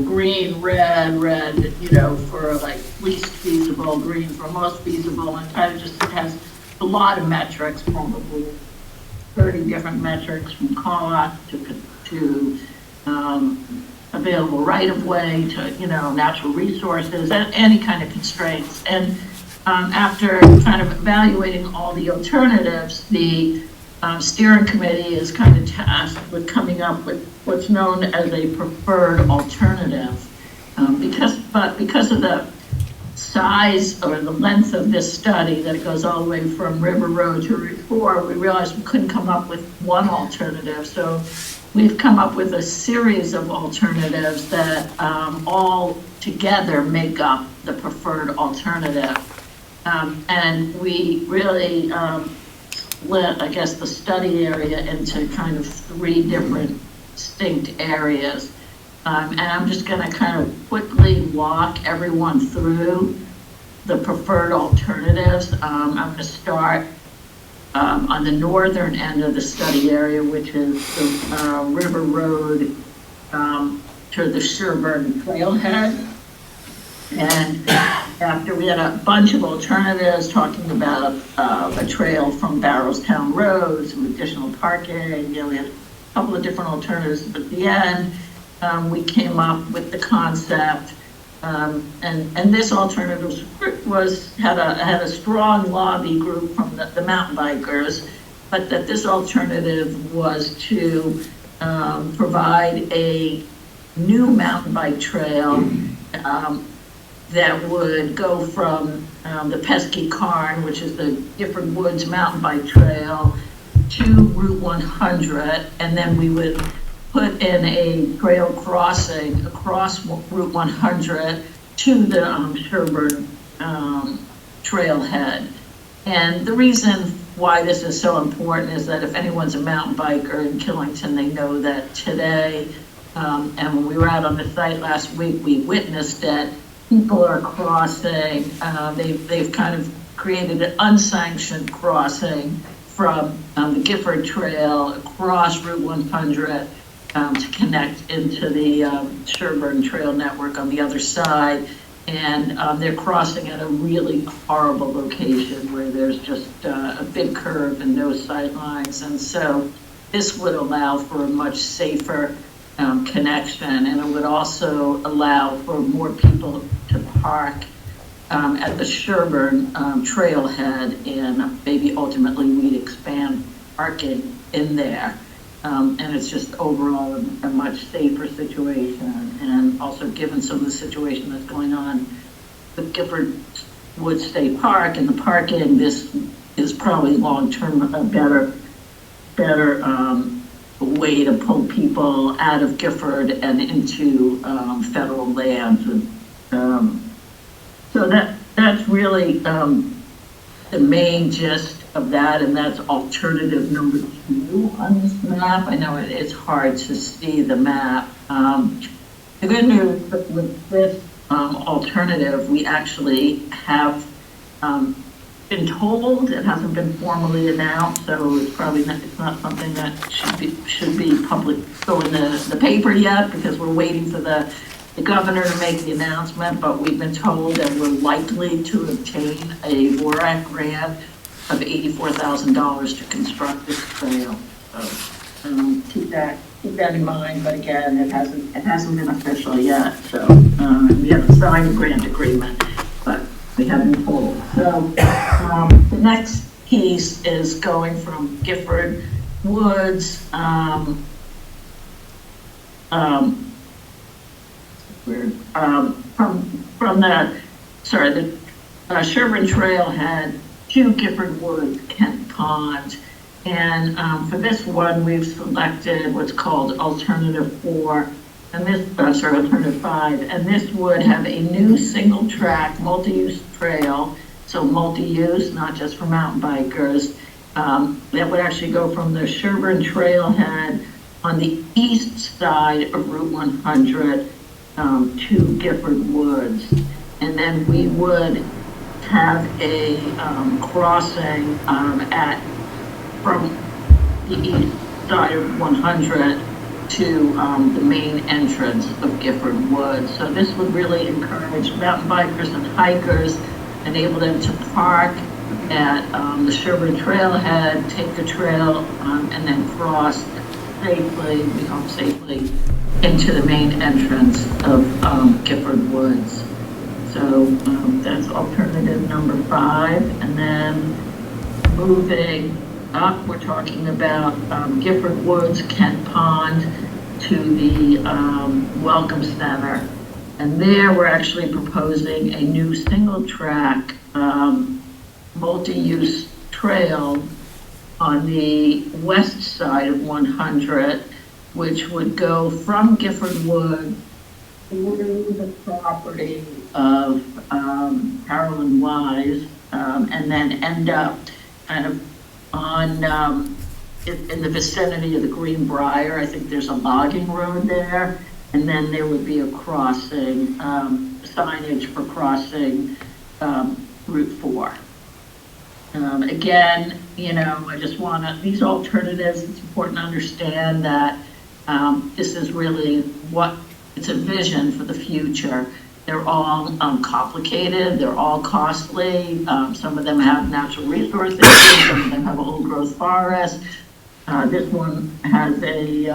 green, red, for like least feasible, green for most feasible, and kind of just has a lot of metrics, probably 30 different metrics, from cost to available right-of-way to, natural resources, and any kind of constraints. And after kind of evaluating all the alternatives, the steering committee is kind of tasked with coming up with what's known as a preferred alternative. Because of the size or the length of this study, that it goes all the way from River Road to Route 4, we realized we couldn't come up with one alternative. So we've come up with a series of alternatives that all together make up the preferred alternative. And we really split, I guess, the study area into kind of 3 different distinct areas. And I'm just going to kind of quickly walk everyone through the preferred alternatives. I'm going to start on the northern end of the study area, which is the River Road to the Sherman trailhead. And after we had a bunch of alternatives talking about a trail from Barrowstown Road, some additional parking, we had a couple of different alternatives. But at the end, we came up with the concept, and this alternative had a strong lobby group from the mountain bikers, but that this alternative was to provide a new mountain bike trail that would go from the Pesky Carn, which is the Gifford Woods mountain bike trail, to Route 100, and then we would put in a trail crossing across Route 100 to the Sherman trailhead. And the reason why this is so important is that if anyone's a mountain biker in Killington, they know that today, and when we were out on the site last week, we witnessed it. People are crossing, they've kind of created an unsanctioned crossing from the Gifford Trail across Route 100 to connect into the Sherburne Trail network on the other side. And they're crossing at a really horrible location where there's just a big curve and no sight lines. And so this would allow for a much safer connection, and it would also allow for more people to park at the Sherburne trailhead, and maybe ultimately we'd expand parking in there. And it's just overall a much safer situation, and also given some of the situation that's going on with Gifford Woods State Park and the parking, this is probably long-term a better way to pull people out of Gifford and into federal lands. So that's really the main gist of that, and that's alternative number 2 on this map. I know it's hard to see the map. The good news with this alternative, we actually have been told, it hasn't been formally announced, so it's probably not, it's not something that should be public, go in the paper yet, because we're waiting for the governor to make the announcement, but we've been told that we're likely to obtain a VORAC grant of $84,000 to construct this trail. So, keep that in mind, but again, it hasn't been official yet, so, we haven't signed a grant agreement, but we have been told. So, the next piece is going from Gifford Woods, from the Sherman Trailhead to Gifford Woods, Kent Pond. And for this one, we've selected what's called Alternative 4, and this, Alternative 5, and this would have a new single-track, multi-use trail, so multi-use, not just for mountain bikers, that would actually go from the Sherman Trailhead on the east side of Route 100 to Gifford Woods. And then we would have a crossing from the east side of 100 to the main entrance of Gifford Woods. So this would really encourage mountain bikers and hikers, enable them to park at the Sherman Trailhead, take the trail, and then cross safely, we hope safely, into the main entrance of Gifford Woods. So that's alternative number 5. And then moving up, we're talking about Gifford Woods, Kent Pond to the Welcome Center. And there we're actually proposing a new single track multi-use trail on the west side of 100, which would go from Gifford Woods through the property of Carolyn Wise, and then end up kind of on in the vicinity of the Greenbrier. I think there's a logging road there, and then there would be a crossing, signage for crossing Route 4. Again, you know, I just want to, these alternatives, it's important to understand that this is really what, it's a vision for the future. They're all complicated, they're all costly. Some of them have natural resources, some of them have a old growth forest. This one has a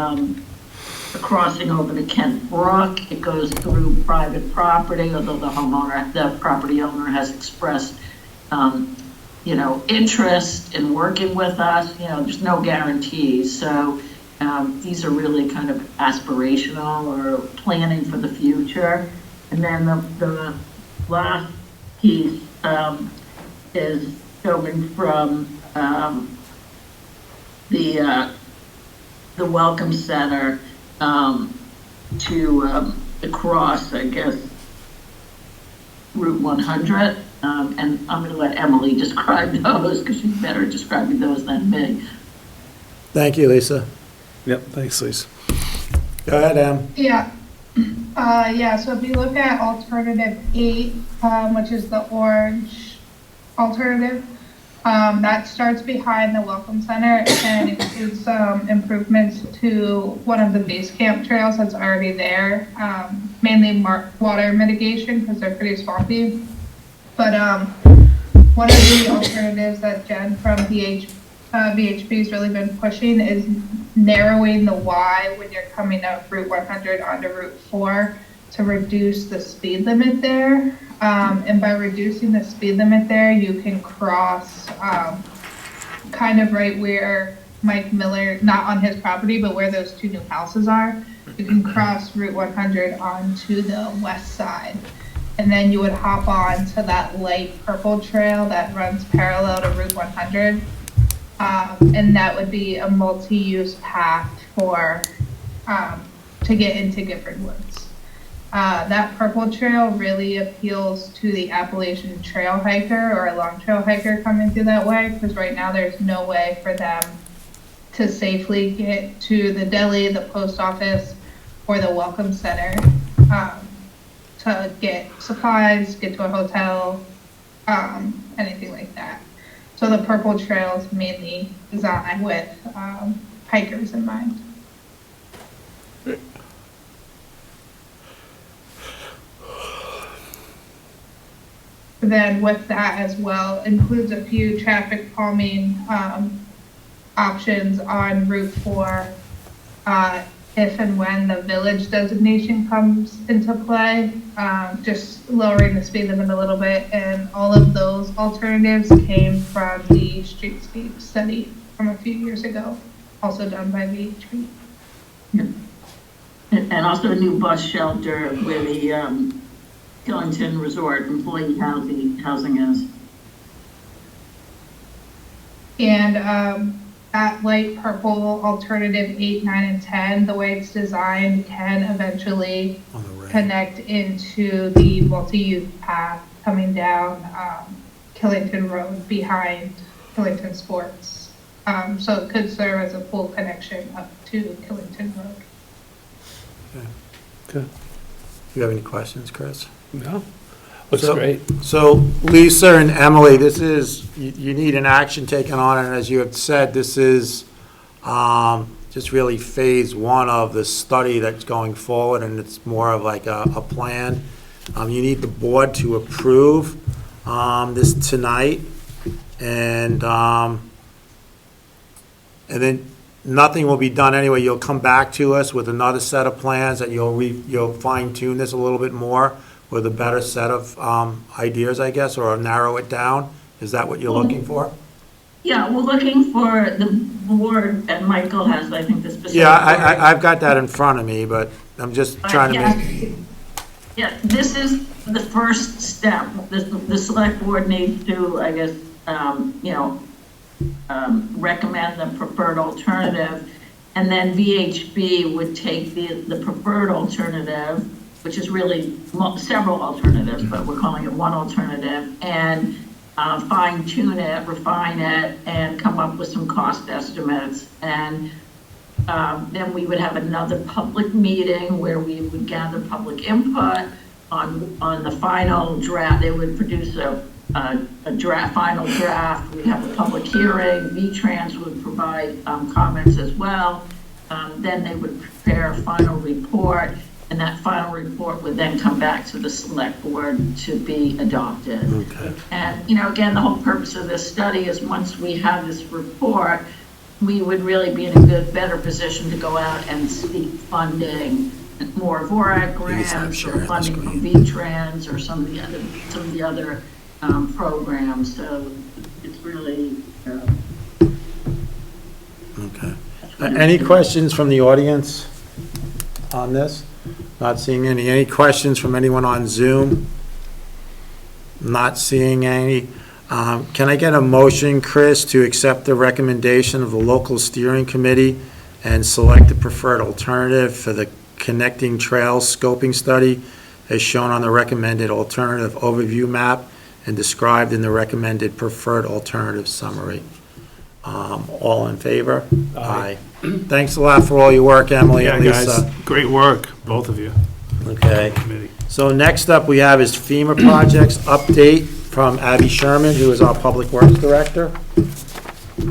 crossing over the Kent Brook. It goes through private property, although the property owner has expressed you know, interest in working with us. You know, there's no guarantees. So these are really kind of aspirational or planning for the future. And then the last piece is going from the Welcome Center to across, I guess, Route 100. And I'm going to let Emily describe those because she's better at describing those than me. Thank you, Lisa. Yep, thanks, Lisa. Go ahead, Em. Yeah. So if you look at alternative 8, which is the orange alternative, that starts behind the Welcome Center and includes some improvements to one of the base camp trails that's already there, mainly water mitigation because they're pretty swampy. But one of the alternatives that Jen from VHP has really been pushing is narrowing the Y when you're coming up Route 100 onto Route 4 to reduce the speed limit there. And by reducing the speed limit there, you can cross kind of right where Mike Miller, not on his property, but where those 2 new houses are. You can cross Route 100 onto the west side. And then you would hop on to that light purple trail that runs parallel to Route 100. And that would be a multi-use path for to get into Gifford Woods. That purple trail really appeals to the Appalachian trail hiker or a long trail hiker coming through that way, because right now there's no way for them to safely get to the deli, the post office, or the Welcome Center to get supplies, get to a hotel, anything like that. So the purple trail is mainly designed with hikers in mind. Then with that as well, includes a few traffic calming options on Route 4 if and when the village designation comes into play, just lowering the speed limit a little bit. And all of those alternatives came from the streetscape study from a few years ago, also done by VHB. And also a new bus shelter where the Killington Resort employee housing is. And that light purple alternative 8, 9, and 10, the way it's designed, can eventually connect into the multi-use path coming down Killington Road behind Killington Sports. So it could serve as a full connection up to Killington Road. Okay. Do you have any questions, Chris? No, looks So- great. So Lisa and Emily, this is, you need an action taken on it, and as you have said, this is just really phase one of the study that's going forward, and it's more of like a plan. You need the board to approve this tonight, and then nothing will be done anyway. You'll come back to us with another set of plans that you'll fine tune this a little bit more with a better set of ideas, I guess, or narrow it down. Is that what you're looking for? Yeah, we're looking for the board, and Michael has, I think, the specific. Yeah, I've got that in front of me, but I'm just trying to make, Yeah, this is the first step. The select board needs to, I guess, recommend the preferred alternative. And then VHB would take the preferred alternative, which is really several alternatives, but we're calling it one alternative, and fine tune it, refine it, and come up with some cost estimates. And then we would have another public meeting where we would gather public input on the final draft. They would produce a final draft. We'd have a public hearing. V-Trans would provide comments as well. Then they would prepare a final report, and that final report would then come back to the select board to be adopted. okay. And, again, the whole purpose of this study is once we have this report, we would really be in a better position to go out and seek funding, more VORAC grants, or funding from V-Trans, or some of the other programs. So it's really. Okay. Any questions from the audience on this? Not seeing any. Any questions from anyone on Zoom? Not seeing any. Can I get a motion, Chris, to accept the recommendation of the local steering committee and select the preferred alternative for the connecting trails scoping study as shown on the recommended alternative overview map and described in the recommended preferred alternative summary? All in favor? Aye. Thanks a lot for all your work, Emily Yeah, and guys, Lisa. great work, both of you. Okay. Committee. So next up, we have is FEMA projects update from Abbie Sherman, who is our Public Works Director. Do you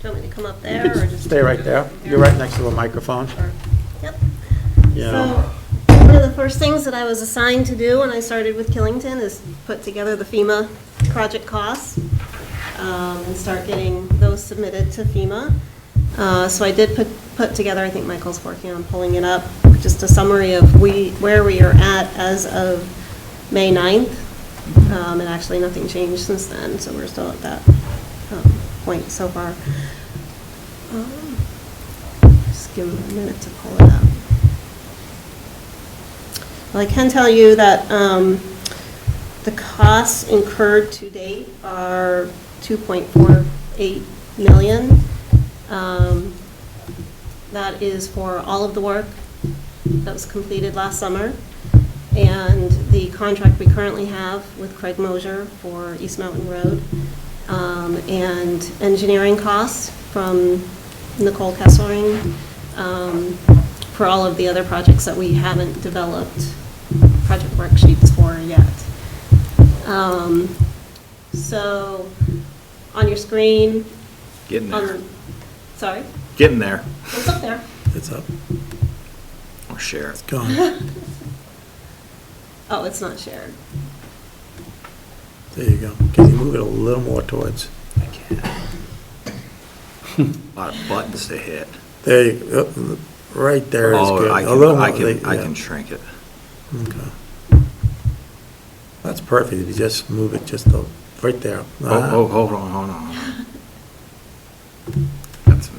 want me to come up there or just? Stay right there. You're right next to the microphone. Sure. Yep. Yeah. So, one of the first things that I was assigned to do when I started with Killington is put together the FEMA project costs and start getting those submitted to FEMA. So I did put together, I think Michael's working on pulling it up, just a summary of where we are at as of May 9th. And actually nothing changed since then, so we're still at that point so far. Just give me a minute to pull it up. Well, I can tell you that the costs incurred to date are $2.48 million. That is for all of the work that was completed last summer. And the contract we currently have with Craig Mosier for East Mountain Road, and engineering costs from Nicole Kesslering for all of the other projects that we haven't developed project worksheets for yet. So on your screen, Getting there. sorry, Getting there. it's up there. It's up, I'll share it. it's gone. Oh, it's not shared. There you go. Can you move it a little more towards? I can't. A lot of buttons to hit. There you go. Right there is Oh, good. I A little more, I yeah. can shrink it. Okay. That's perfect, if you just move it just right there. Oh, hold on. That's,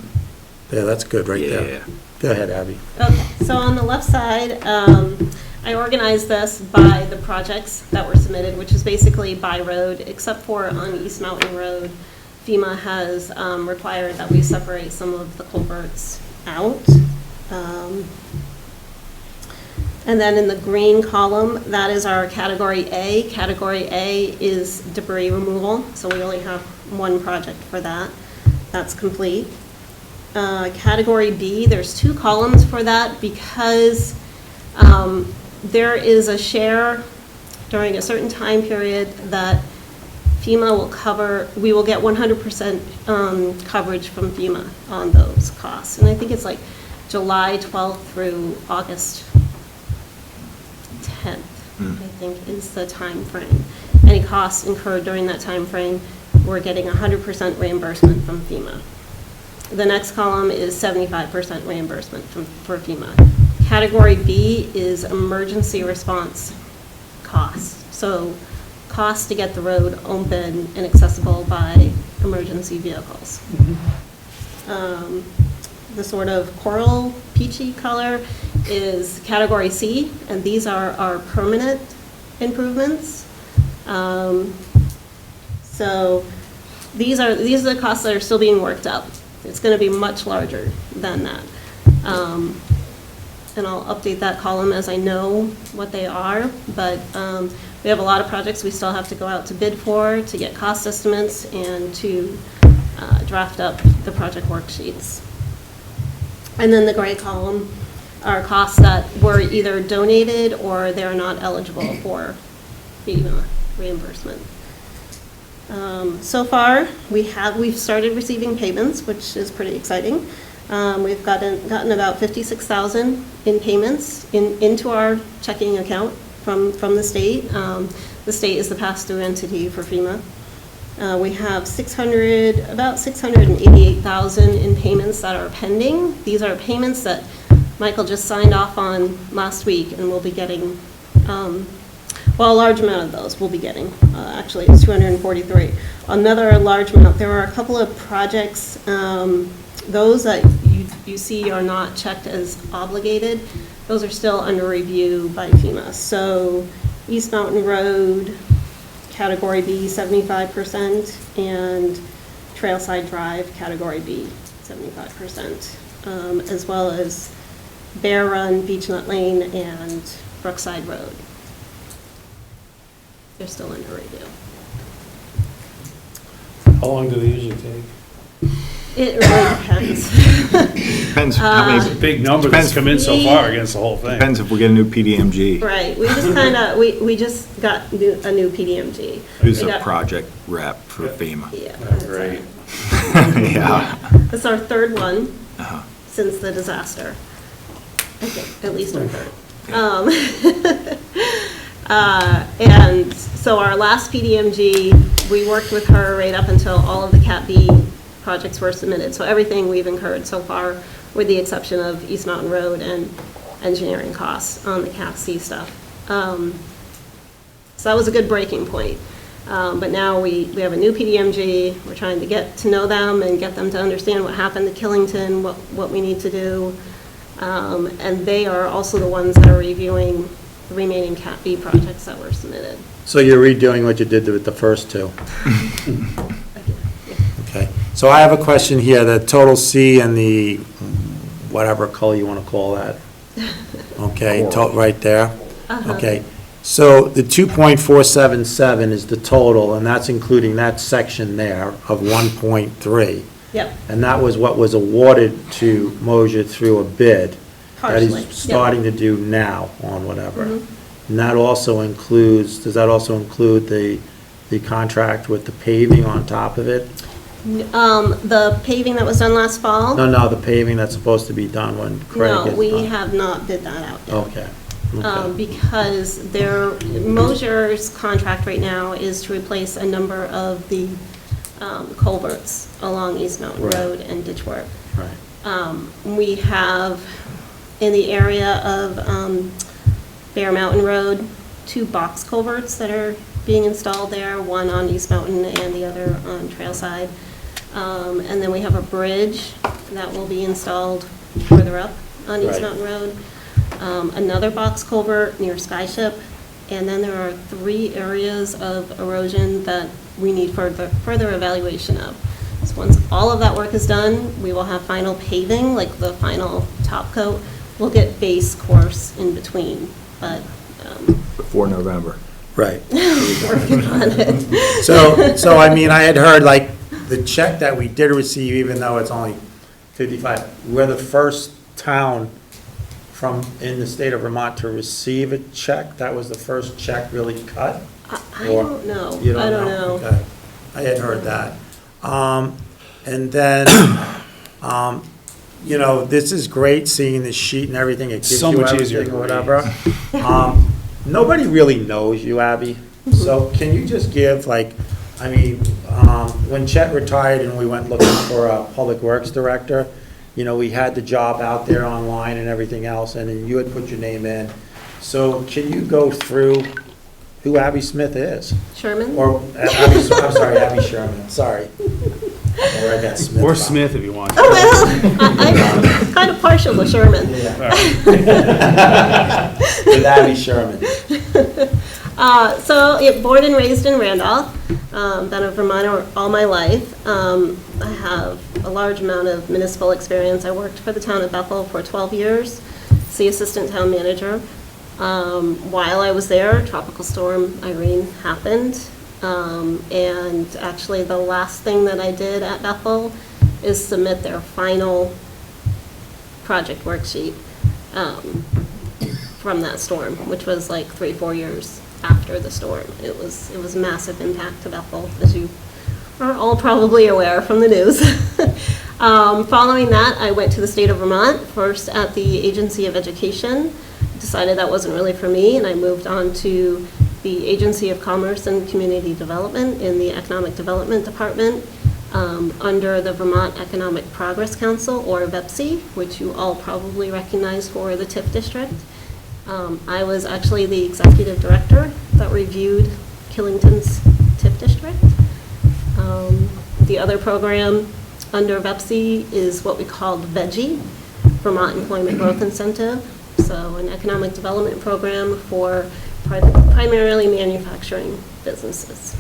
Yeah, that's good, right there. yeah. Go ahead, Abby. Okay, so on the left side, I organized this by the projects that were submitted, which is basically by road, except for on East Mountain Road. FEMA has required that we separate some of the culverts out. And then in the green column, that is our category A. Category A is debris removal, so we only have one project for that. That's complete. Category B, there's 2 columns for that because there is a share during a certain time period that FEMA will cover, we will get 100% coverage from FEMA on those costs. And I think it's like July 12th through August 10th, I think is the time frame. Any costs incurred during that time frame, we're getting 100% reimbursement from FEMA. The next column is 75% reimbursement for FEMA. Category B is emergency response costs. So costs to get the road open and accessible by emergency vehicles. The sort of coral peachy color is category C, and these are our permanent improvements. So these are the costs that are still being worked up. It's going to be much larger than that. And I'll update that column as I know what they are, but we have a lot of projects we still have to go out to bid for, to get cost estimates, and to draft up the project worksheets. And then the gray column are costs that were either donated or they're not eligible for FEMA reimbursement. So far, we've started receiving payments, which is pretty exciting. We've gotten about $56,000 in payments into our checking account from the state. The state is the pass-through entity for FEMA. We have about $688,000 in payments that are pending. These are payments that Michael just signed off on last week, and we'll be getting, well, a large amount of those we'll be getting. Actually, it's 243. Another large amount, there are a couple of projects, those that you see are not checked as obligated, those are still under review by FEMA. So East Mountain Road, Category B, 75%, and Trailside Drive, Category B, 75%, as well as Bear Run, Beach Nut Lane, and Brookside Road. They're still under review. How long do they usually take? It really depends. Depends how It's a many, big number that's come in so far against the whole thing. depends if we get a new PDMG. Right, we just kind of, we just got a new PDMG. Who's We the got- project rep for FEMA? Yeah. Great. Yeah. It's our third one Uh-huh. since the disaster. I think, at least our third. And so our last PDMG, we worked with her right up until all of the Cat B projects were submitted. So everything we've incurred so far, with the exception of East Mountain Road and engineering costs on the Cat C stuff. So that was a good breaking point. But now we have a new PDMG. We're trying to get to know them and get them to understand what happened to Killington, what we need to do. And they are also the ones that are reviewing the remaining Cat B projects that were submitted. So you're redoing what you did with the first two? Okay, so I have a question here, the total C and the, whatever color you want to call that. Okay, right there. Okay, so the 2.477 is the total, and that's including that section there of 1.3. Yep, And that was what was awarded to Mosier through a bid. partially. That he's starting to do now on whatever. Mhm. And that also includes, does that also include the the contract with the paving on top of it? The paving that was done last fall? No, the paving that's supposed to be done when Craig No, gets we done. have not bid that out yet. Okay. Okay. Because Mosier's contract right now is to replace a number of the culverts along East Mountain Right. Road and ditch work. Right. We have, in the area of Bear Mountain Road, 2 box culverts that are being installed there, one on East Mountain and the other on Trailside. And then we have a bridge that will be installed further up on East Right. Mountain Road. Another box culvert near Skyship, and then there are 3 areas of erosion that we need further evaluation of. So once all of that work is done, we will have final paving, like the final top coat. We'll get base course in between, but Before November. Right. working on it. So I mean, I had heard like the check that we did receive, even though it's only 55, we're the first town in the state of Vermont to receive a check. That was the first check really cut? I Or- don't know. You I don't know. Okay. I had heard that. And then, you know, this is great, seeing the sheet and everything. It gives So you much easier everything to or read. whatever. Nobody really knows you, Abbie. So can you just give, like, I mean, when Chet retired and we went looking for a public works director, you know, we had the job out there online and everything else, and then you had put your name in. So can you go through who Abbie Smith is? Sherman? Or, I'm sorry, Abbie Sherman, sorry. Or I got Smith. Or wrong. Smith if you want. Oh, well, I'm kind of partial to Sherman. Yeah. With Abbie Sherman. So, yeah, born and raised in Randolph, been a Vermonter all my life. I have a large amount of municipal experience. I worked for the town of Bethel for 12 years, the assistant town manager. While I was there, Tropical Storm Irene happened. And actually, the last thing that I did at Bethel is submit their final project worksheet from that storm, which was like 3-4 years after the storm. It was a massive impact to Bethel, as you are all probably aware from the news. Following that, I went to the state of Vermont, first at the Agency of Education. Decided that wasn't really for me, and I moved on to the Agency of Commerce and Community Development in the Economic Development Department, under the Vermont Economic Progress Council, or VEPC, which you all probably recognize for the TIF district. I was actually the executive director that reviewed Killington's TIF district. The other program under VEPC is what we call VEGI, Vermont Employment Growth Incentive. So an economic development program for primarily manufacturing businesses.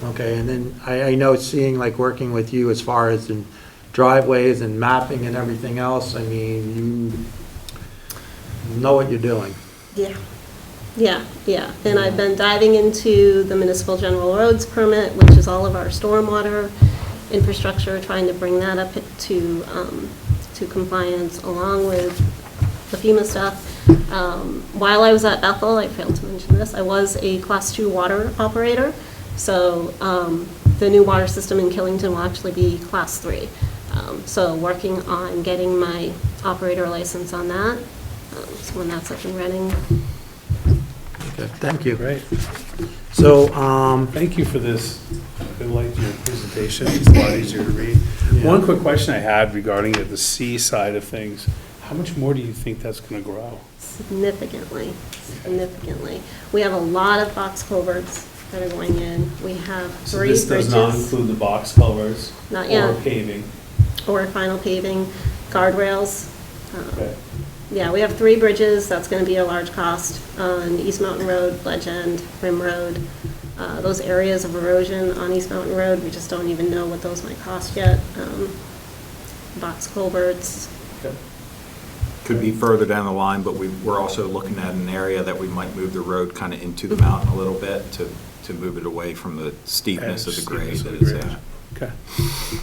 Okay, and then I know seeing, like, working with you as far as in driveways and mapping and everything else, I mean, you know what you're doing. Yeah. And I've been diving into the municipal general roads permit, which is all of our stormwater infrastructure, trying to bring that up to compliance along with the FEMA stuff. While I was at Bethel, I failed to mention this, I was a Class 2 water operator. So the new water system in Killington will actually be Class 3. So working on getting my operator license on that. So when that's up and running. Okay, thank you. Great. So, Thank you for this. I liked your presentation. It's a lot easier to read. Yeah. One quick question I had regarding the C side of things. How much more do you think that's going to grow? Significantly. We have a lot of box culverts that are going in. We have 3 So bridges. this does not include the box culverts? Not yet. Or paving? Or final paving, guardrails. Okay. Yeah, we have 3 bridges. That's going to be a large cost on East Mountain Road, Ledge End, Rim Road. Those areas of erosion on East Mountain Road, we just don't even know what those might cost yet. Box culverts. Okay. Could be further down the line, but we're also looking at an area that we might move the road kind of into the mountain a little bit to move it away from the steepness of the grade that it's at. Okay.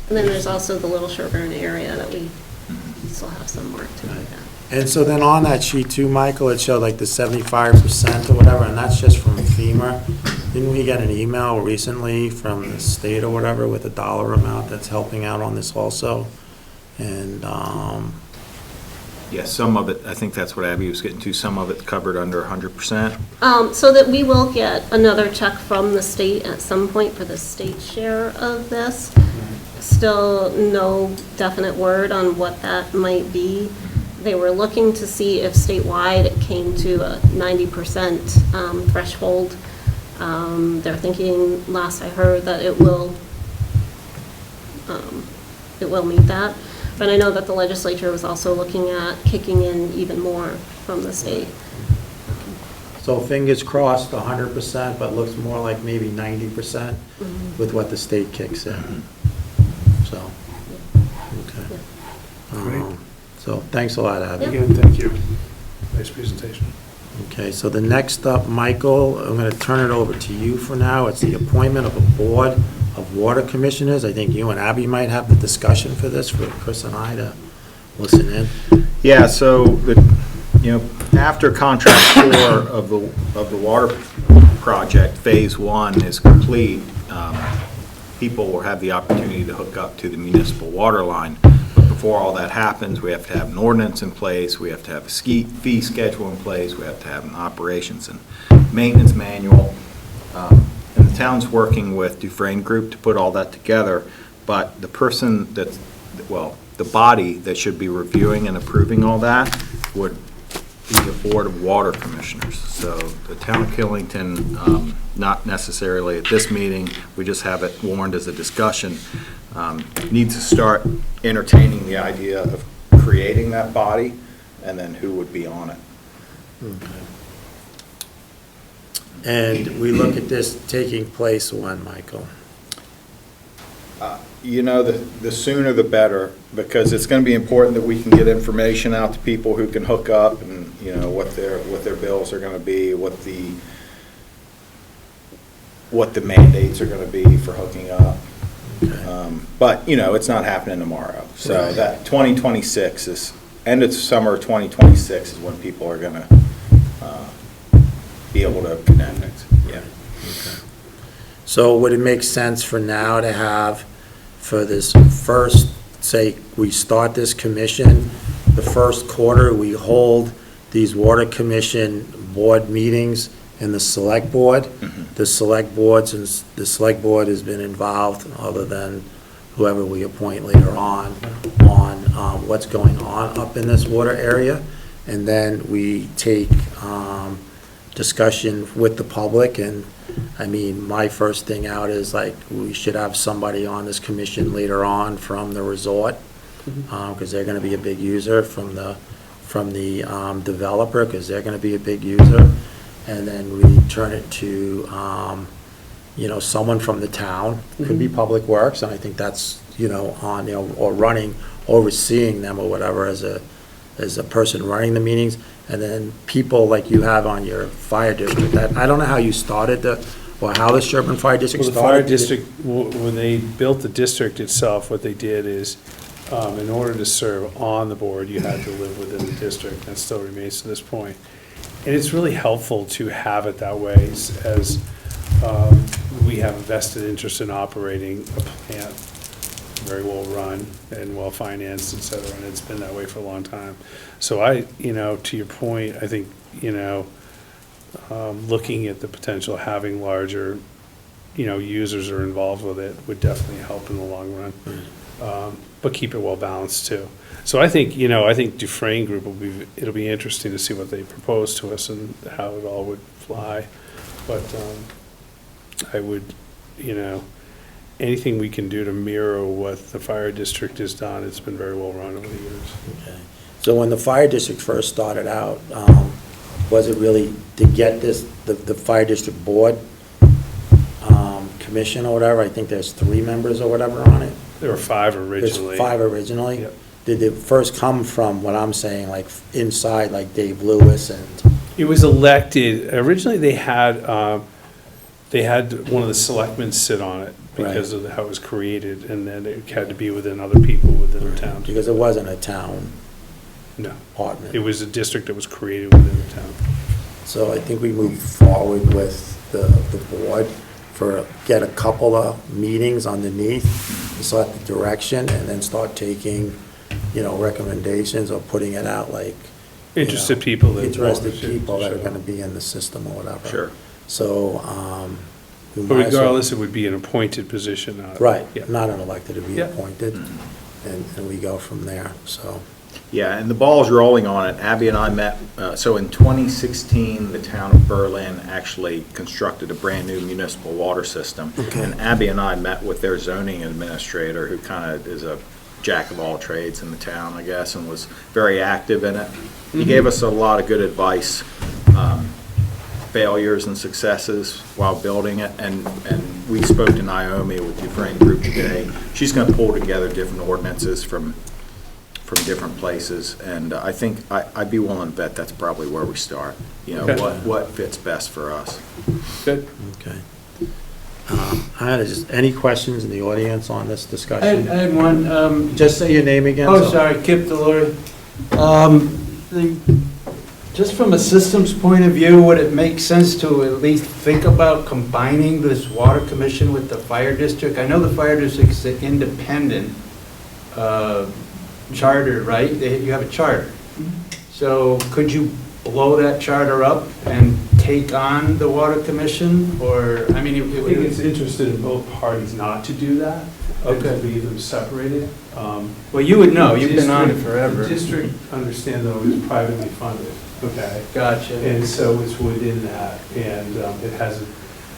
And then there's also the Little Sherburne area that we still have some work to do that. and so then on that sheet too, Michael, it showed like the 75% or whatever, and that's just from FEMA. Didn't we get an email recently from the state or whatever with a dollar amount that's helping out on this also? And, Yeah, some of it, I think that's what Abbie was getting to, some of it covered under 100%. So that we will get another check from the state at some point for the state share of this. Still no definite word on what that might be. They were looking to see if statewide it came to a 90% threshold. They're thinking, last I heard, that it will meet that. But I know that the legislature was also looking at kicking in even more from the state. so fingers crossed, 100%, but looks more like maybe 90% with what the state kicks in. So, okay. So thanks a lot, Abby. Again, thank you. Nice presentation. Okay, so the next up, Michael, I'm going to turn it over to you for now. It's the appointment of a board of water commissioners. I think you and Abby might have the discussion for this, for Chris and I to listen in. Yeah, so, after contract 4 of the water project, phase 1 is complete, people will have the opportunity to hook up to the municipal water line. But before all that happens, we have to have an ordinance in place, we have to have a fee schedule in place, we have to have an operations and maintenance manual. And the town's working with Dufresne Group to put all that together, but the person that's, the body that should be reviewing and approving all that would be the Board of Water Commissioners. So the town of Killington, not necessarily at this meeting, we just have it warned as a discussion, needs to start entertaining the idea of creating that body and then who would be on it. And we look at this taking place when, Michael? The sooner the better, because it's going to be important that we can get information out to people who can hook up and, what their bills are going to be, what the mandates are going to be for hooking up. But, it's not happening tomorrow. So Right. that 2026 is, end of summer 2026 is when people are going to be able to connect. Yeah. So would it make sense for now to have, for this first, say, we start this commission, the first quarter, we hold these water commission board meetings in the select board? The select board, since the select board has been involved, other than whoever we appoint later on what's going on up in this water area. And then we take discussion with the public, and I mean, my first thing out is like, we should have somebody on this commission later on from the resort, because they're gonna be a big user, from the developer, because they're gonna be a big user. And then we turn it to, someone from the town, could be Public Works, and I think that's, or running, overseeing them or whatever as a person running the meetings. And then people like you have on your fire district. I don't know how you started how the Sherman Fire District Well, the started. fire district, when they built the district itself, what they did is, in order to serve on the board, you had to live within the district. That still remains to this point. And it's really helpful to have it that way, as we have a vested interest in operating a plant very well run and well financed, et cetera, and it's been that way for a long time. So to your point, I think, looking at the potential of having larger, users are involved with it would definitely help in the long run, but keep it well balanced too. So I think Dufresne Group it'll be interesting to see what they propose to us and how it all would fly. But I would, anything we can do to mirror what the fire district has done, it's been very well run over the years. Okay. So when the fire district first started out, was it really to get the fire district board commission or whatever? I think there's 3 members or whatever on it. There were 5 originally. There's 5 originally? Yep. Did it first come from what I'm saying, like inside, like Dave Lewis and? It was elected, originally they had one of the selectmen sit on it because of how it was created, and then it had to be within other people within the town. Because it wasn't a town No, department. it was a district that was created within the town. So I think we moved forward with the board for, get a couple of meetings underneath, to set the direction, and then start taking, recommendations or putting it out like. Interested people that. Interested people that are gonna be in the system or whatever. Sure. So, we But might as well- regardless, it would be an appointed position. Right, Yeah. not an elected, to be Yeah. appointed, and we go from there, so. Yeah, and the ball's rolling on it. Abbie and I met, so in 2016, the town of Berlin actually constructed a brand-new municipal water system. Okay. And Abbie and I met with their zoning administrator, who kind of is a jack of all trades in the town, I guess, and was very active in it. He gave us a lot of good advice, failures and successes while building it, and we spoke to Naomi with the Ukraine group today. She's going to pull together different ordinances from different places, and I think, I'd be willing to bet that's probably where we start. Okay. What fits best for us. Good. Okay. Any questions in the audience on this I discussion? had one, Just say your name again. oh, sorry, Kip Delory. Just from a systems point of view, would it make sense to at least think about combining this water commission with the fire district? I know the fire district's an independent charter, right? You have a charter. So could you blow that charter up and take on the water commission, or, I mean, I think it's interested in both parties not to do that, and to Okay. leave them separated. Well, you would know, you've been on it forever. The district, understand though, is privately funded, okay? Gotcha. And so it's within that, and it has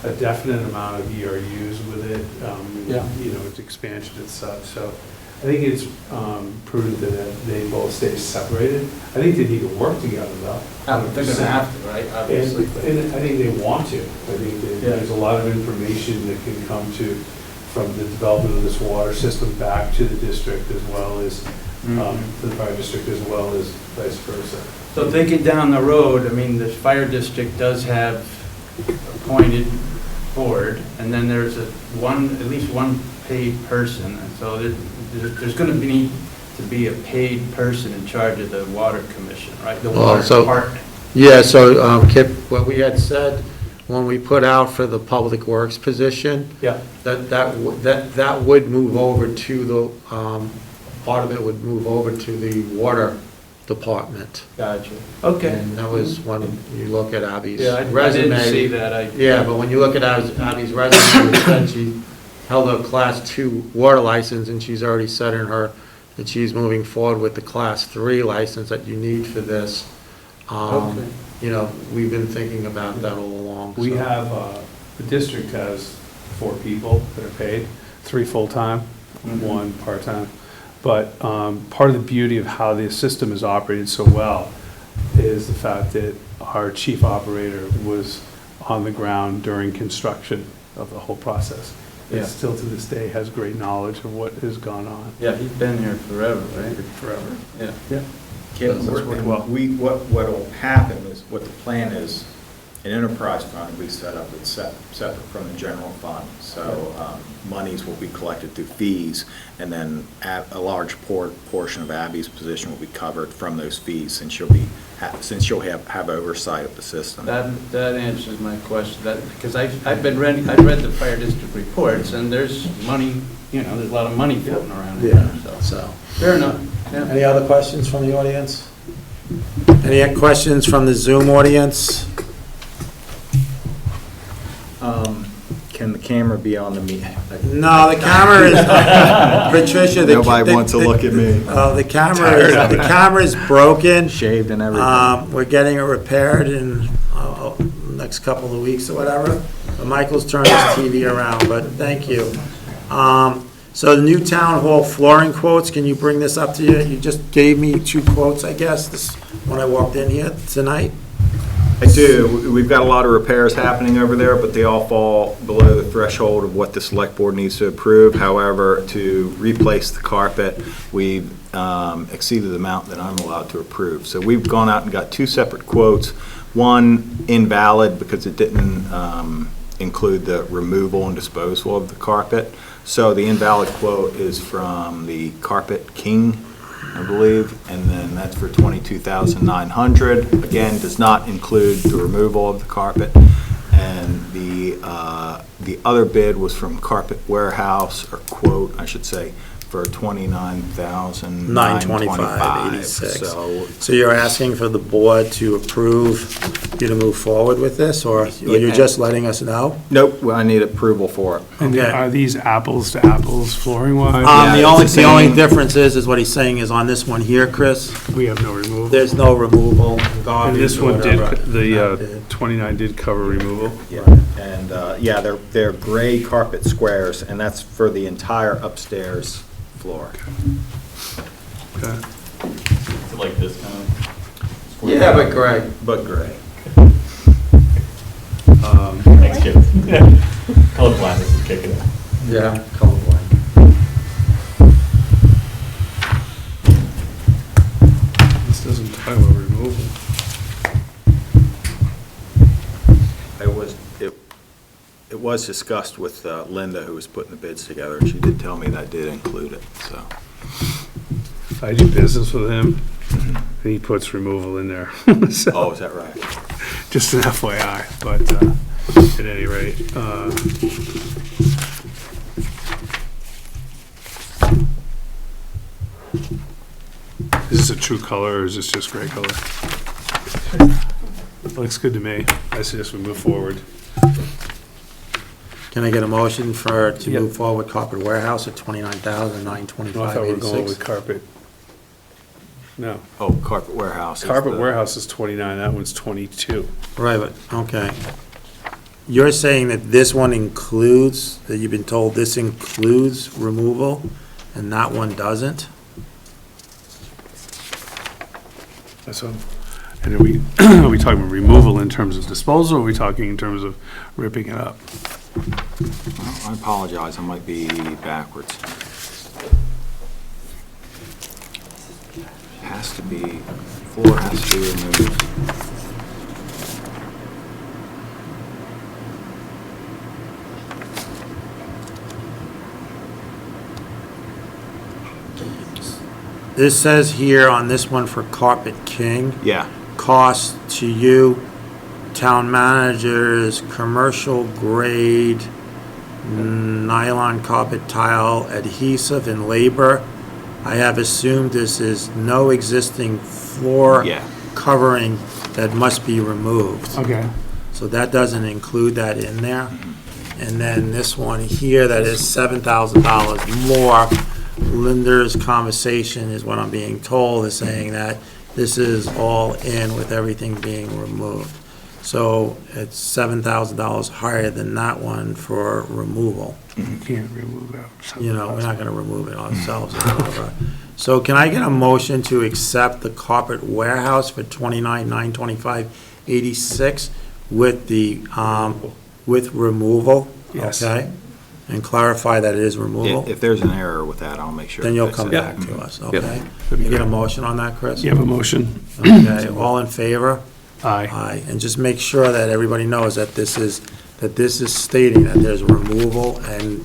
a definite amount of ERUs with it, Yeah. its expansion and such, so I think it's prudent that they both stay separated. I think they need to work together though. They're gonna have to, right, obviously. And I think they want to. I think that Yeah. there's a lot of information that can come from the development of this water system back to the district as well as, to the fire district as well as vice versa. So thinking down the road, I mean, the fire district does have appointed board, and then there's at least one paid person, and so there's gonna need to be a paid person in charge of the water commission, right? The water department. Yeah, so, Kip, what we had said when we put out for the Public Works position, Yeah. that would move over to the, part of it would move over to the water department. Gotcha. Okay. And that was when you look at Abbie's Yeah, I resume. didn't see that. Yeah, but when you look at Abbie's resume, it said she held a Class 2 water license, and she's already said in her that she's moving forward with the Class 3 license that you need for this. Okay. We've been thinking about that all along. We so. have, the district has 4 people that are paid, 3 full-time, 1 part-time. But part of the beauty of how the system is operated so well is the fact that our chief operator was on the ground during construction of the whole process. Yeah. And still to this day has great knowledge of what has gone on. Yeah, he's been here forever, right? Forever. Yeah. Yeah. Kim, That's worked well. What'll happen is, what the plan is, an enterprise fund will be set up, it's separate from the general fund. So monies will be collected through fees, and then a large portion of Abbie's position will be covered from those fees, since she'll have oversight of the system. That answers my question, because I've read the fire district reports, and there's money, there's a lot of money floating around in Yeah, there, so. Fair enough. Yeah. Any other questions from the audience? Any questions from the Zoom audience? Can the camera be on the meeting? No, the camera is, Patricia, Nobody wants to look at me. the camera is broken. Shaved and everything. We're getting it repaired in next couple of weeks or whatever. But Michael's turned his TV around, but thank you. So the new town hall flooring quotes, can you bring this up to you? You just gave me 2 quotes, I guess, when I walked in here tonight. I do. We've got a lot of repairs happening over there, but they all fall below the threshold of what the select board needs to approve. However, to replace the carpet, we've exceeded the amount that I'm allowed to approve. So we've gone out and got 2 separate quotes. One invalid because it didn't include the removal and disposal of the carpet. So the invalid quote is from the Carpet King, I believe, and then that's for $22,900. Again, does not include the removal of the carpet. And the other bid was from Carpet Warehouse, or quote, I should say, for $29,925. So, So you're asking for the board to approve you to move forward with this, or you're just letting us know? nope, well, I need approval for it. And Okay. are these apples to apples flooring wise? Yeah, The it's only, the the only same. difference is what he's saying is on this one here, Chris, We have no removal. there's no removal, And garbage this or one did, whatever. the That did. 29 did cover removal. Yeah, and, yeah, they're gray carpet squares, and that's for the entire upstairs floor. Okay. Is it like this kind of? Yeah, but Greg. But gray. Thanks, kids. Color blindness is kicking in. Yeah, colorblind. This doesn't talk about removal. It was discussed with Linda, who was putting the bids together, and she did tell me that did include it, so. I do business with him, and he puts removal in there. So, Oh, is that right? just an FYI, but at any rate. Is this a true color, or is this just gray color? Looks good to me. I suggest we move forward. Can I get a motion to Yep. move forward Carpet Warehouse at $29,925.86? I thought we were going with carpet. No. Oh, Carpet Warehouse. is Carpet the- warehouse is 29, that one's 22. Right, but, okay. You're saying that this one includes, that you've been told this includes removal, and that one doesn't? That's what, and are we, are we talking removal in terms of disposal, or are we talking in terms of ripping it up? I apologize, I might be backwards. Has to be, floor has to be removed. This says here on this one for Carpet King, Yeah, cost to you, town managers, commercial grade nylon carpet tile adhesive and labor. I have assumed this is no existing floor yeah. covering that must be removed. Okay. So that doesn't include that in there. And then this one here, that is $7,000 more. Linda's conversation is what I'm being told, is saying that this is all in with everything being removed. So it's $7,000 higher than that one for removal. You can't remove that. You know, we're not gonna remove it ourselves or whatever. So can I get a motion to accept the Carpet Warehouse for $29,925.86 with the, with removal? Yes. Okay? And clarify that it is removal? If there's an error with that, I'll make sure. Then to you'll fix come it. back to us, okay? You get a motion on that, Chris? You have a motion? Okay, all in favor? Aye. Aye, and just make sure that everybody knows that this is stating that there's removal, and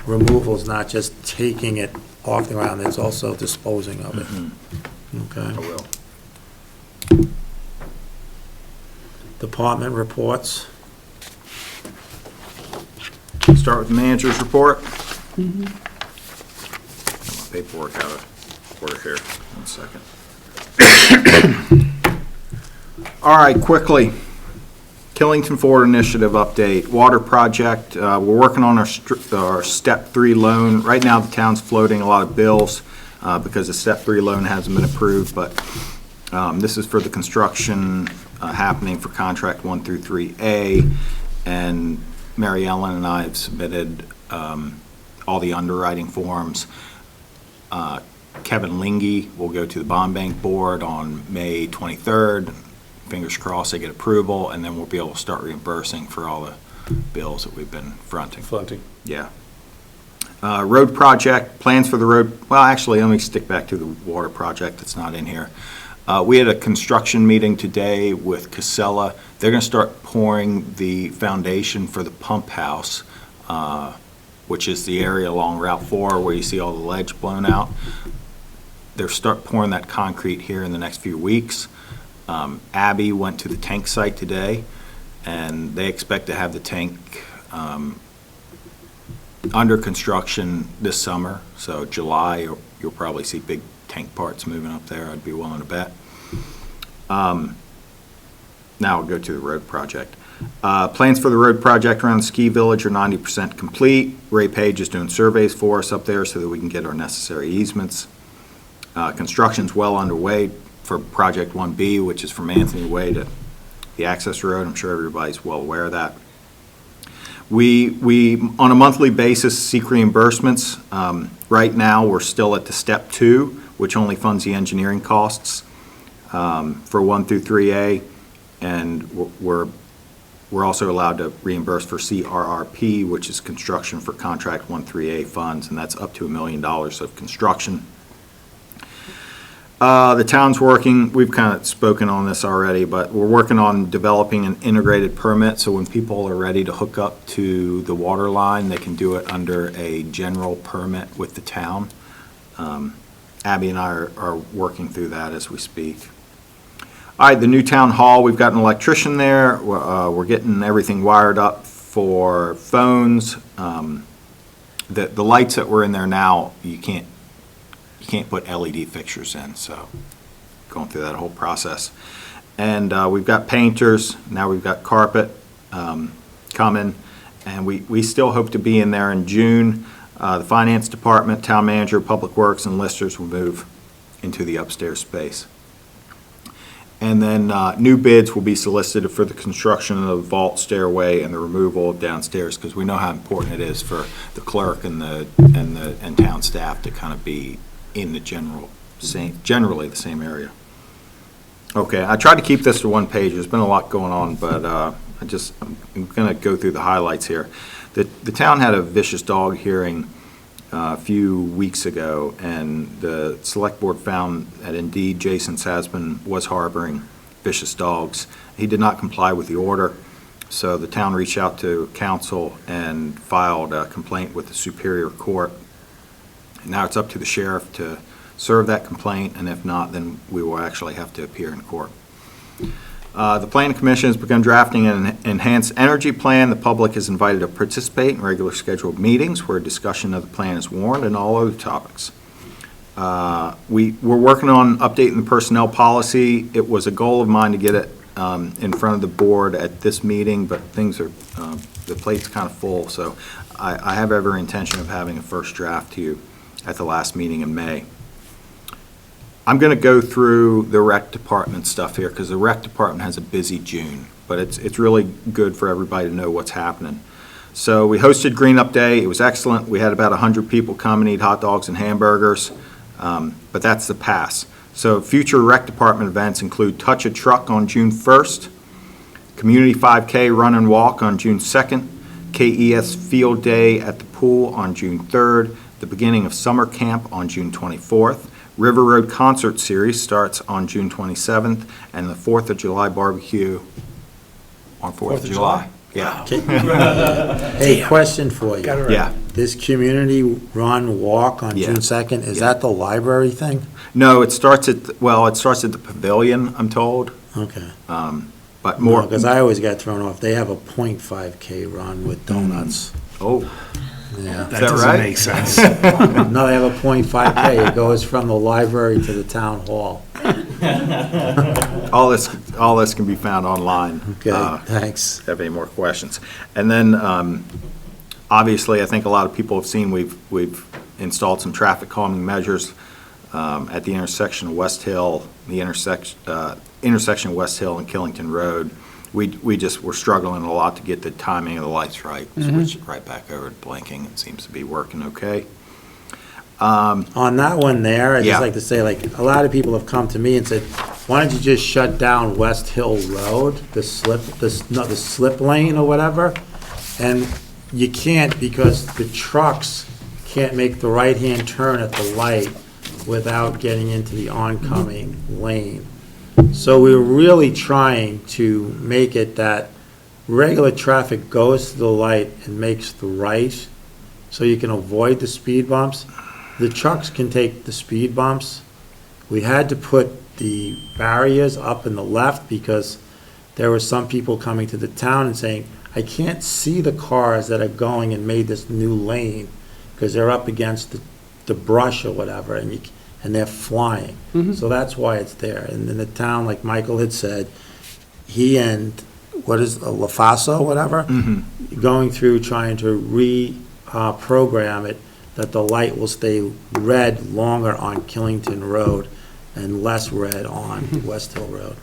removal is not just taking it off the ground, it's also disposing of it. Okay. I will. Department reports. Start with the manager's report. Get my paperwork out of order here, 1 second. All right, quickly, Killington Forward Initiative update, water project, we're working on our step 3 loan. Right now, the town's floating a lot of bills because the step 3 loan hasn't been approved, but this is for the construction happening for contract 1 through 3A, and Mary Ellen and I have submitted all the underwriting forms. Kevin Lingy will go to the bond bank board on May 23rd. Fingers crossed they get approval, and then we'll be able to start reimbursing for all the bills that we've been fronting. Yeah. Road project, plans for the road, well, actually, let me stick back to the water project that's not in here. We had a construction meeting today with Casella. They're going to start pouring the foundation for the pump house, which is the area along Route 4 where you see all the ledge blown out. They'll start pouring that concrete here in the next few weeks. Abbie went to the tank site today, and they expect to have the tank under construction this summer. So July, you'll probably see big tank parts moving up there, I'd be willing to bet. Now we'll go to the road project. Plans for the road project around the ski village are 90% complete. Ray Page is doing surveys for us up there so that we can get our necessary easements. Construction's well underway for Project 1B, which is from Anthony Way to the access road. I'm sure everybody's well aware of that. We on a monthly basis, seek reimbursements. Right now, we're still at the step 2, which only funds the engineering costs for 1 through 3A, and we're also allowed to reimburse for CRRP, which is construction for contract 1-3A funds, and that's up to $1 million of construction. The town's working, we've kind of spoken on this already, but we're working on developing an integrated permit, so when people are ready to hook up to the water line, they can do it under a general permit with the town. Abbie and I are working through that as we speak. All right, the new town hall, we've got an electrician there. We're getting everything wired up for phones. The lights that were in there now, you can't put LED fixtures in, so going through that whole process. And we've got painters, now we've got carpet coming, and we still hope to be in there in June. The finance department, town manager, public works, and listers will move into the upstairs space. And then new bids will be solicited for the construction of the vault stairway and the removal of downstairs, because we know how important it is for the clerk and town staff to kind of be in the generally the same area. Okay, I tried to keep this to one page. There's been a lot going on, but I'm going to go through the highlights here. The town had a vicious dog hearing a few weeks ago, and the select board found that indeed Jason Sasman was harboring vicious dogs. He did not comply with the order, so the town reached out to council and filed a complaint with the Superior Court. Now it's up to the sheriff to serve that complaint, and if not, then we will actually have to appear in court. The Planning Commission has begun drafting an enhanced energy plan. The public is invited to participate in regular scheduled meetings where discussion of the plan is warned and all other topics. We're working on updating the personnel policy. It was a goal of mine to get it in front of the board at this meeting, but things are, the plate's kind of full, so I have every intention of having a first draft to you at the last meeting in May. I'm going to go through the rec department stuff here because the rec department has a busy June, but it's really good for everybody to know what's happening. So we hosted Green Up Day. It was excellent. We had about 100 people come and eat hot dogs and hamburgers, but that's the pass. So future rec department events include Touch a Truck on June 1st, Community 5K Run and Walk on June 2nd, KES Field Day at the pool on June 3rd, the beginning of summer camp on June 24th, River Road Concert Series starts on June 27th, and the 4th of July barbecue on 4th of July. Yeah. Hey, question for you. Yeah. This community run walk on Yeah. June 2nd, is that the library thing? No, it starts at the pavilion, I'm told, Okay. but more. Because I always get thrown off. They have a .5K run with donuts. Oh, Yeah. is that right? Make sense. No, they have a .5K. It goes from the library to the town hall. All this can be found online. Okay, thanks. Have any more questions? And then, obviously, I think a lot of people have seen we've installed some traffic calming measures at the intersection of West Hill, the intersection of West Hill and Killington Road. We're struggling a lot to get the timing of the lights right. Switch it right back over to blinking. It seems to be working okay. On that one there, I'd Yeah. just like to say, like, a lot of people have come to me and said, why don't you just shut down West Hill Road, the slip lane or whatever? And you can't because the trucks can't make the right-hand turn at the light without getting into the oncoming lane. So we're really trying to make it that regular traffic goes to the light and makes the right so you can avoid the speed bumps. The trucks can take the speed bumps. We had to put the barriers up in the left because there were some people coming to the town and saying, I can't see the cars that are going and made this new lane, because they're up against the brush or whatever, and they're flying. So that's why it's there. And in the town, like Michael had said, he and, what is, LaFaso, whatever, going through trying to reprogram it, that the light will stay red longer on Killington Road and less red on West Hill Road.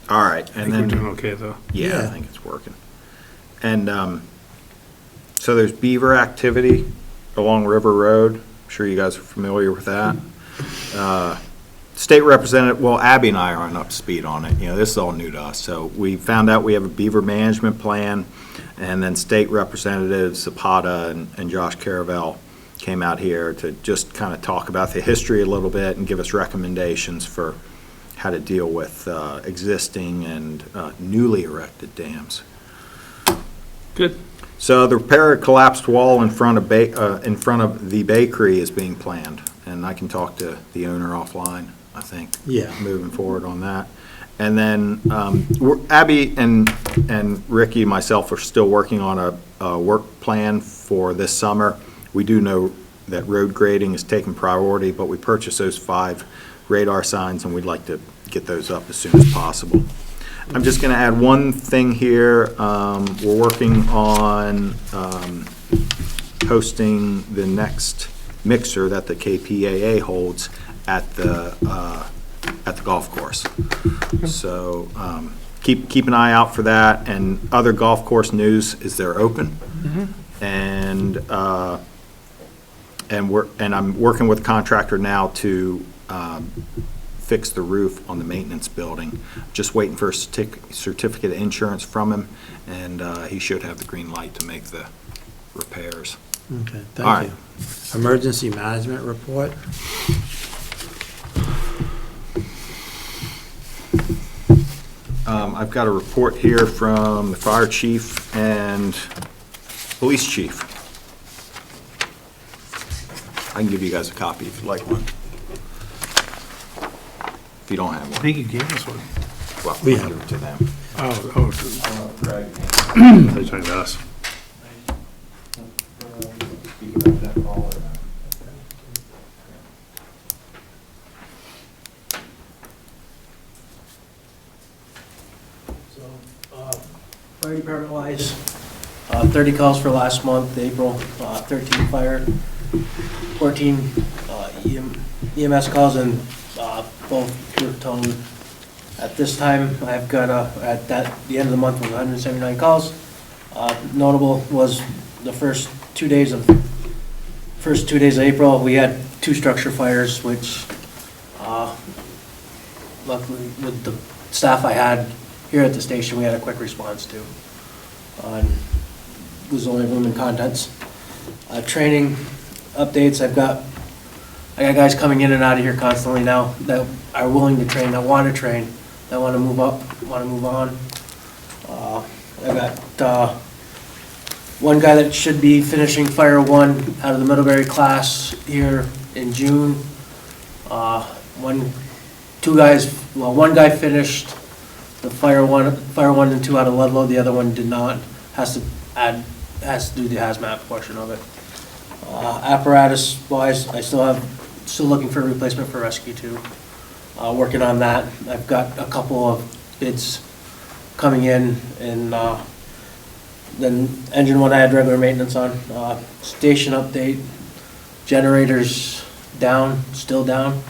All right, I and think we're then, doing okay, though. yeah, I Yeah. think it's working. And so there's beaver activity along River Road. I'm sure you guys are familiar with that. State Representative, well, Abbie and I aren't up to speed on it. You know, this is all new to us. So we found out we have a beaver management plan, and then State Representatives Zapata and Josh Caravel came out here to just kind of talk about the history a little bit and give us recommendations for how to deal with existing and newly erected dams. Good. So the repair of collapsed wall in front of the bakery is being planned, and I can talk to the owner offline, I think. Yeah. Moving forward on that. And then Abbie and Ricky and myself are still working on a work plan for this summer. We do know that road grading is taking priority, but we purchased those 5 radar signs, and we'd like to get those up as soon as possible. I'm just going to add one thing here. We're working on hosting the next mixer that the KPAA holds at the golf course. So keep an eye out for that. And other golf course news is they're open, and I'm working with a contractor now to fix the roof on the maintenance building. Just waiting for a certificate of insurance from him, and he should have the green light to make the repairs. Okay, All thank right. you. Emergency management report? I've got a report here from the fire chief and police chief. I can give you guys a copy if you'd like one. If you don't have I one, think you gave us one. well, We I'll have give it to them. Oh, they're talking to us. Fire department wise, 30 calls for last month, April, 13 fire, 14 EMS calls, and both pure tone. At this time, I've got, the end of the month was 179 calls. Notable was the first 2 days of April, we had 2 structure fires, which luckily with the staff I had here at the station, we had a quick response to. Was only room and contents. Training updates, I got guys coming in and out of here constantly now that are willing to train, that want to train, that want to move up, want to move on. I got one guy that should be finishing Fire 1 out of the Middlebury class here in June. One guy finished the Fire 1 and 2 out of Ludlow, the other one did not. Has to do the hazmat portion of it. Apparatus wise, I still looking for a replacement for Rescue 2. Working on that. I've got a couple of bids coming in, and then engine 1 I had regular maintenance on. Station update, generators down, still down.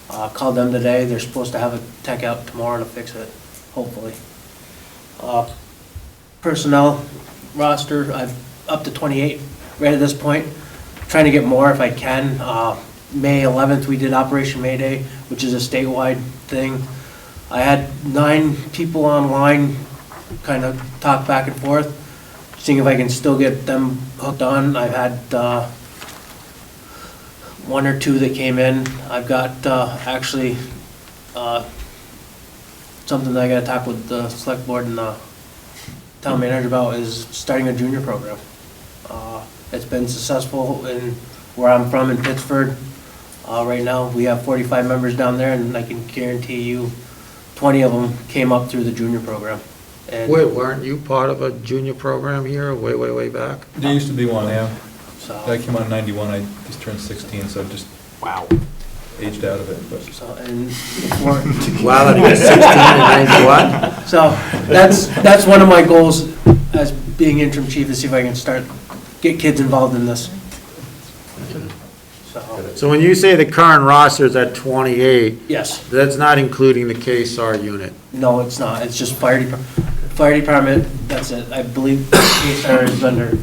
Called them today, they're supposed to have a tech out tomorrow to fix it, hopefully. Personnel roster, I've up to 28 right at this point. Trying to get more if I can. May 11th, we did Operation Mayday, which is a statewide thing. I had 9 people online, kind of talk back and forth, seeing if I can still get them hooked on. I've had 1 or 2 that came in. I've got actually something that I gotta talk with the select board and the town manager about is starting a junior program. It's been successful in where I'm from in Pittsford. Right now, we have 45 members down there, and I can guarantee you 20 of them came up through the junior program. And Wait, weren't you part of a junior program here, way back? There used to be one, yeah. so, I came on in 91, I just turned 16, so just aged out of it, but. and before, Wow, that was 16 and 91? so that's one of my goals as being interim chief, is see if I can get kids involved in this. So, So when you say the current roster is at 28, yes, that's not including the KSAR unit? no, it's not, it's just fire department, that's it, I believe KSR is under,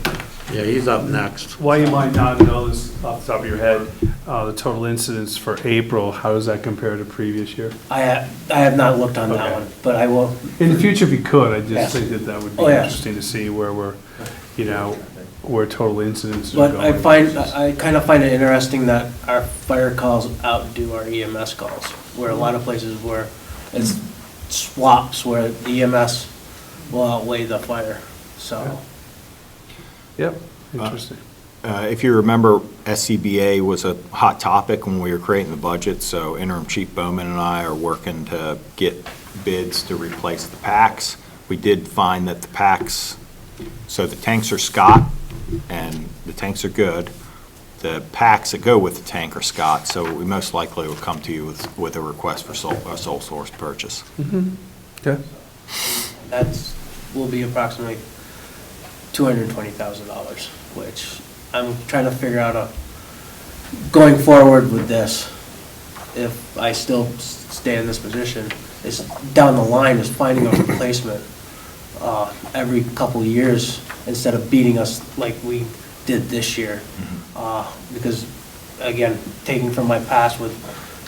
Yeah, he's up next. While you might not know this off the top of your head, the total incidents for April, how does that compare to previous year? I have not looked on that Okay. one, but I will, In the future, if you could, I Yes. just think that that would be Oh, yeah. interesting to see where we're, where total incidents are going. but I kind of find it interesting that our fire calls outdo our EMS calls, where a lot of places where it's swaps, where the EMS will outweigh the fire, so. Yep, interesting. If you remember, SCBA was a hot topic when we were creating the budget, so interim chief Bowman and I are working to get bids to replace the packs. We did find that the packs, so the tanks are Scott, and the tanks are good. The packs that go with the tank are Scott, so we most likely will come to you with a request for a sole source purchase. Okay. Will be approximately $220,000, which I'm trying to figure out going forward with this, if I still stay in this position, is down the line is finding a replacement every couple of years instead of beating us like we did this year. Because, again, taking from my past with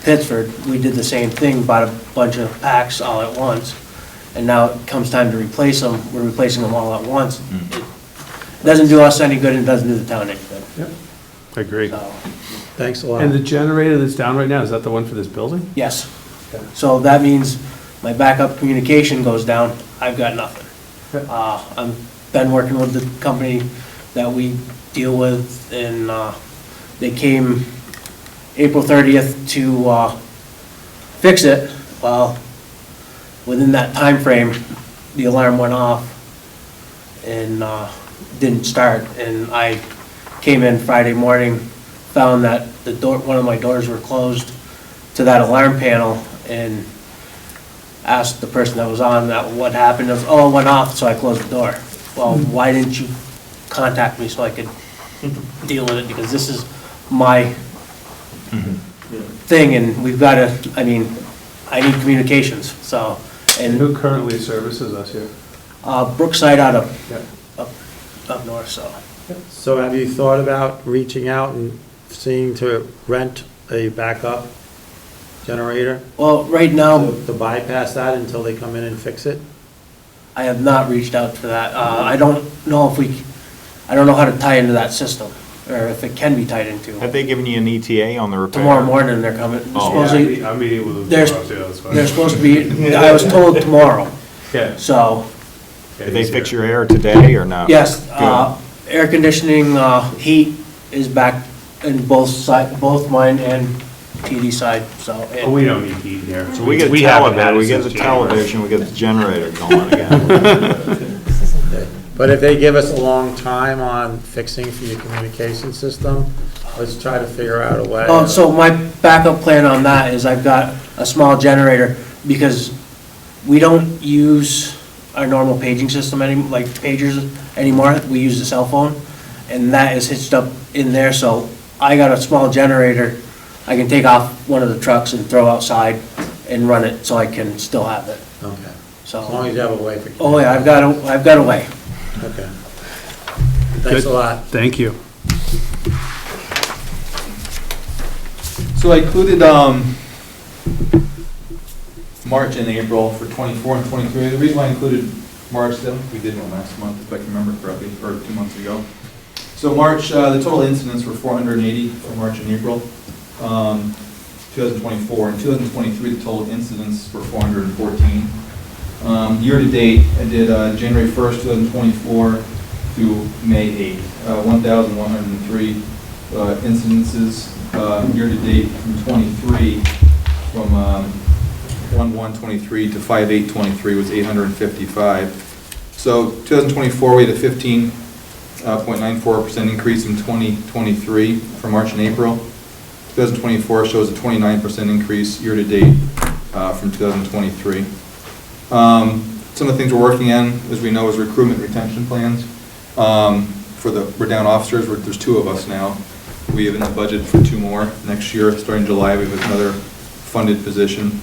Pittsford, we did the same thing, bought a bunch of packs all at once, and now it comes time to replace them, we're replacing them all at once. It doesn't do us any good, and it doesn't do the town any good. Yep, I agree. So, Thanks a lot. And the generator that's down right now, is that the one for this building? yes. So that means my backup communication goes down, I've got nothing. I'm been working with the company that we deal with, and they came April 30th to fix it. Well, within that time frame, the alarm went off and didn't start. And I came in Friday morning, found that the door, one of my doors were closed to that alarm panel, and asked the person that was on that what happened. Oh, it went off, so I closed the door. Well, why didn't you contact me so I could deal with it? Because this is my thing, and we've got to, I mean, I need communications, so. And who currently services us here? Brookside out of, Yeah. up north, so. So have you thought about reaching out and seeing to rent a backup generator? Well, right now, To bypass that until they come in and fix it? I have not reached out for that. I don't know I don't know how to tie into that system, or if it can be tied into. Have they given you an ETA on the repair? Tomorrow morning, they're coming. Supposedly, I'm meeting with them There's- tomorrow too, that's fine. they're supposed to be, I was told tomorrow, Yeah. so, Did they fix your air today or no? yes. Good. Air conditioning, heat is back in both mine and TD side, so. Oh, we don't need heat here. So we get a haven't had television, it we get the since January. television, we get the generator going again. But if they give us a long time on fixing for your communication system, let's try to figure out a way. Oh, so my backup plan on that is I've got a small generator, because we don't use our normal paging system like pagers anymore. We use the cell phone, and that is hitched up in there, so I got a small generator I can take off one of the trucks and throw outside and run it, so I can still have it, Okay, so. as long as you have a way for. Oh, yeah, I've got a way. Okay. Thanks a lot. Thank you. So I included March and April for 24 and 23. The reason why I included March, though, we did one last month, if I can remember correctly, or 2 months ago. So March, the total incidents were 480 for March and April. 2024. In 2023, the total incidents were 414. Year-to-date, I did January 1st, 2024 through May 8th, 1,103 incidences. Year-to-date from 23, from 1/1/23 to 5/8/23 was 855. So 2024, we had a 15.94% increase in 2023 for March and April. 2024 shows a 29% increase year-to-date from 2023. Some of the things we're working on, as we know, is recruitment retention plans. We're down officers, there's 2 of us now. We have in the budget for 2 more next year. Starting July, we have another funded position.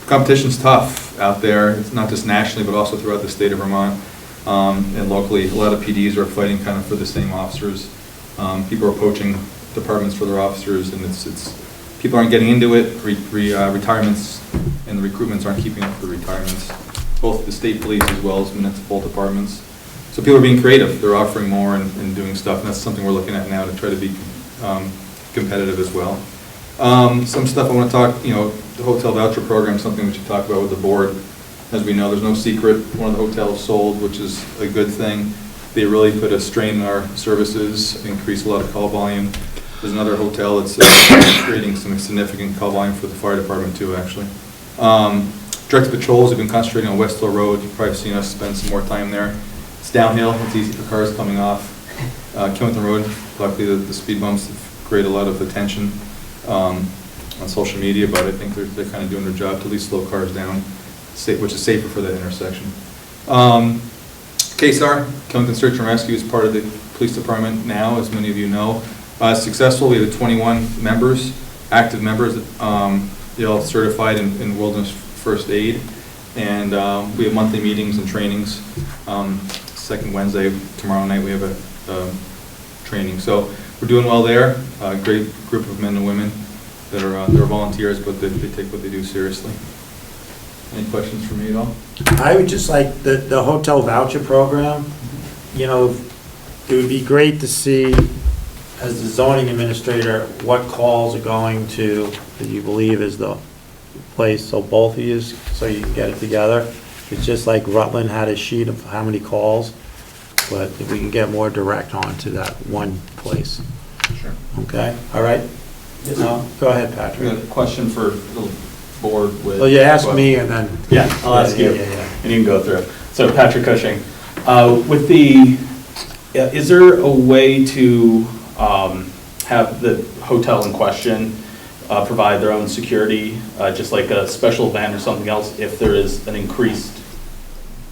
Competition's tough out there. It's not just nationally, but also throughout the state of Vermont. And locally, a lot of PDs are fighting kind of for the same officers. People are poaching departments for their officers, and people aren't getting into it. Retirements and the recruitments aren't keeping up with the retirements, both the state police as well as municipal departments. So people are being creative. They're offering more and doing stuff, and that's something we're looking at now to try to be competitive as well. Some stuff I want to talk, the hotel voucher program is something we should talk about with the board. As we know, there's no secret. One of the hotels sold, which is a good thing. They really put a strain on our services, increased a lot of call volume. There's another hotel that's creating some significant call volume for the fire department too, actually. Direct patrols have been concentrating on West Hill Road. You've probably seen us spend some more time there. It's downhill. It's easy for cars coming off. Killington Road, luckily the speed bumps have created a lot of attention on social media, but I think they're kind of doing their job to at least slow cars down, which is safer for that intersection. KSAR, Killington Search and Rescue, is part of the police department now, as many of you know. Successful. We have 21 members, active members. They all certified in wilderness first aid, and we have monthly meetings and trainings. Second Wednesday, tomorrow night, we have a training. So we're doing well there. A great group of men and women that are they're volunteers, but they take what they do seriously. Any questions for me at all? I would just like the hotel voucher program, it would be great to see, as the zoning administrator, what calls are going to, that you believe is the place, so both of you, so you can get it together. It's just like Rutland had a sheet of how many calls, but if we can get more direct onto that one place. Sure. Okay, all right? Go ahead, I Patrick. got a question for the board with... Well, you ask me and then... Yeah, I'll ask you, Yeah. and you can go through. So Patrick Cushing, is there a way to have the hotel in question provide their own security, just like a special event or something else, if there is an increased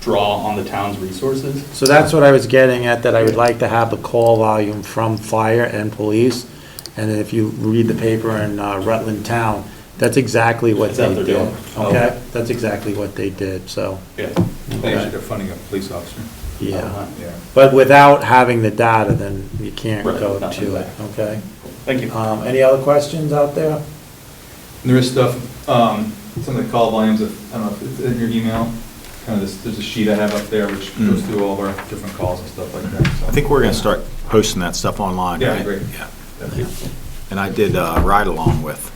draw on the town's resources? So that's what I was getting at, that I would like to have the call volume from fire and police. And then if you read the paper in Rutland Town, that's exactly what they did. doing. Okay, that's exactly what they did, so. Yeah. Actually, they're funding a police officer. Yeah, Yeah. but without having the data, then you can't Right, go nothing to it, like okay? Thank you. Any other questions out there? And there is stuff, some of the call volumes, I don't know if it's in your email, kind of there's a sheet I have up there which goes through all of our different calls and stuff like that. So. I think we're going to start posting that stuff online, Yeah, right? great. Yeah. Thank you. And I did a ride-along with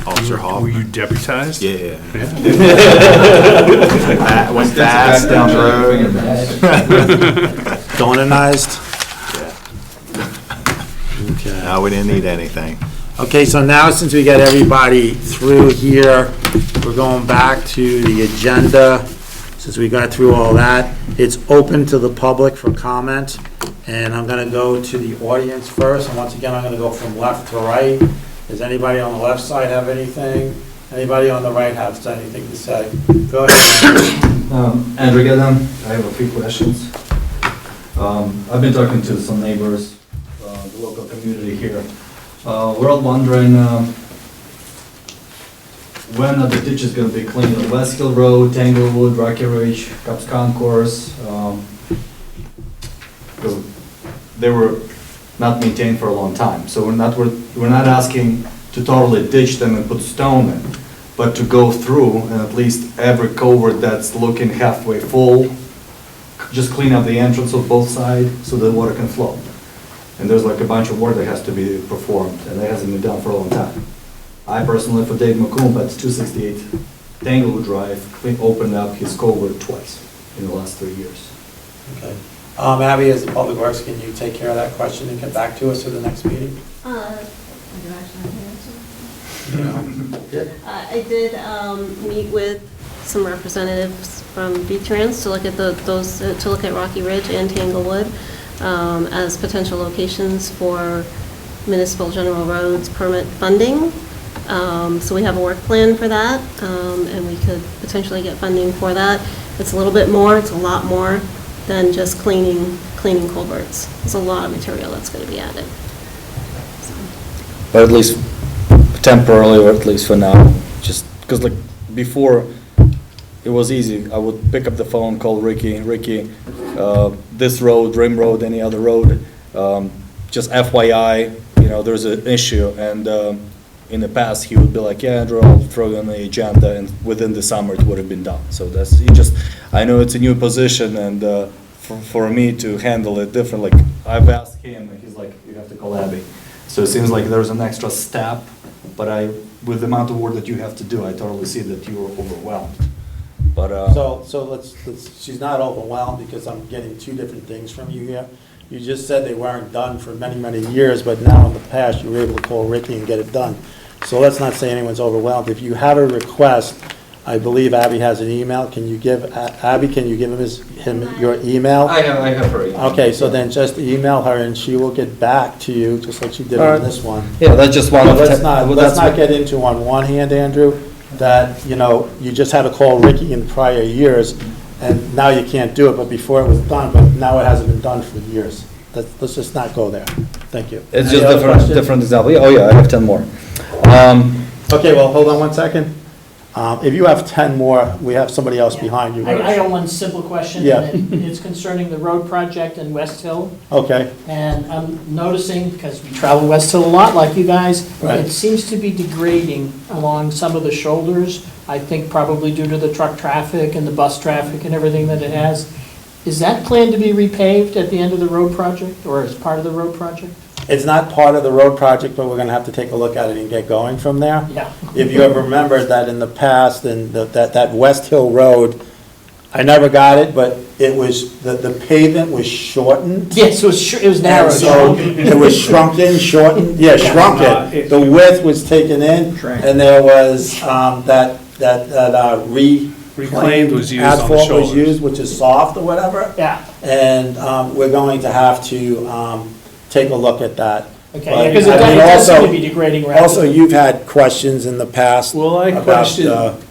Officer Hoffman. Were you deputized? Yeah. I went fast down the road. Dononized? Okay. No, we didn't need anything. Okay, so now since we got everybody through here, we're going back to the agenda. Since we got through all that, it's open to the public for comment. And I'm going to go to the audience first. And once again, I'm going to go from left to right. Does anybody on the left side have anything? Anybody on the right have anything to say? Go ahead. Andrew Gillen, I have a few questions. I've been talking to some neighbors, the local community here. We're all wondering when are the ditches going to be cleaned on West Hill Road, Tanglewood, Rocky Ridge, Cubs Concourse. They were not maintained for a long time, so we're not asking to totally ditch them and put stone in, but to go through and at least every culvert that's looking halfway full, just clean up the entrance of both sides so the water can flow. And there's like a bunch of work that has to be performed, and that hasn't been done for a long time. I personally, for Dave McComb, at 268 Tanglewood Drive, opened up his culvert twice in the last 3 years. Okay. Abbie, as the Public Works, can you take care of that question and get back to us for the next meeting? I did meet with some representatives from V-Trans to look at to look at Rocky Ridge and Tanglewood as potential locations for municipal general roads permit funding. So we have a work plan for that, and we could potentially get funding for that. It's a little bit more, it's a lot more than just cleaning culverts. There's a lot of material that's going to be added. But at least temporarily, or at least for now, just because like before, it was easy. I would pick up the phone, call Ricky, this road, Rim Road, any other road, just FYI, there's an issue, and in the past, he would be like, yeah, Andrew, I'll throw you on the agenda, and within the summer, it would have been done. So I know it's a new position, and for me to handle it different, like, I've asked him, and he's like, you have to call Abbie. So it seems like there's an extra step, but with the amount of work that you have to do, I totally see that you are overwhelmed. But, So let's, she's not overwhelmed, because I'm getting two different things from you here. You just said they weren't done for many, many years, but now in the past, you were able to call Ricky and get it done. So let's not say anyone's overwhelmed. If you have a request, I believe Abbie has an email. Can you give, Abbie, can you give him your email? I have her email. Okay, so then just email her, and she will get back to you, just like she did on this one. Yeah, that's just one of the. Let's not get into on one hand, Andrew, that, you just had to call Ricky in prior years, and now you can't do it, but before it was done, but now it hasn't been done for years. Let's just not go there. Thank you. It's just different example. Oh, yeah, I have 10 more. Okay, well, hold on one second. If you have 10 more, we have somebody else behind you. I got one simple question. Yeah. And it's concerning the road project in West Hill. Okay. And I'm noticing, because we travel West Hill a lot, like you guys, Right. it seems to be degrading along some of the shoulders. I think probably due to the truck traffic and the bus traffic and everything that it has. Is that planned to be repaved at the end of the road project, or as part of the road project? It's not part of the road project, but we're gonna have to take a look at it and get going from there. Yeah. If you ever remember that in the past, and that West Hill Road, I never got it, but it was, the pavement was shortened. Yes, it was narrow. And so it was shrunken, shortened, shrunken. The width was taken in, and there was Reclaimed was used on the asphalt was shoulders. used, which is soft or whatever. Yeah. And we're going to have to take a look at that. Okay, because it But, I mean, does seem also- to be degrading rapidly. Also, you've had questions in the past. Well, I about, questioned,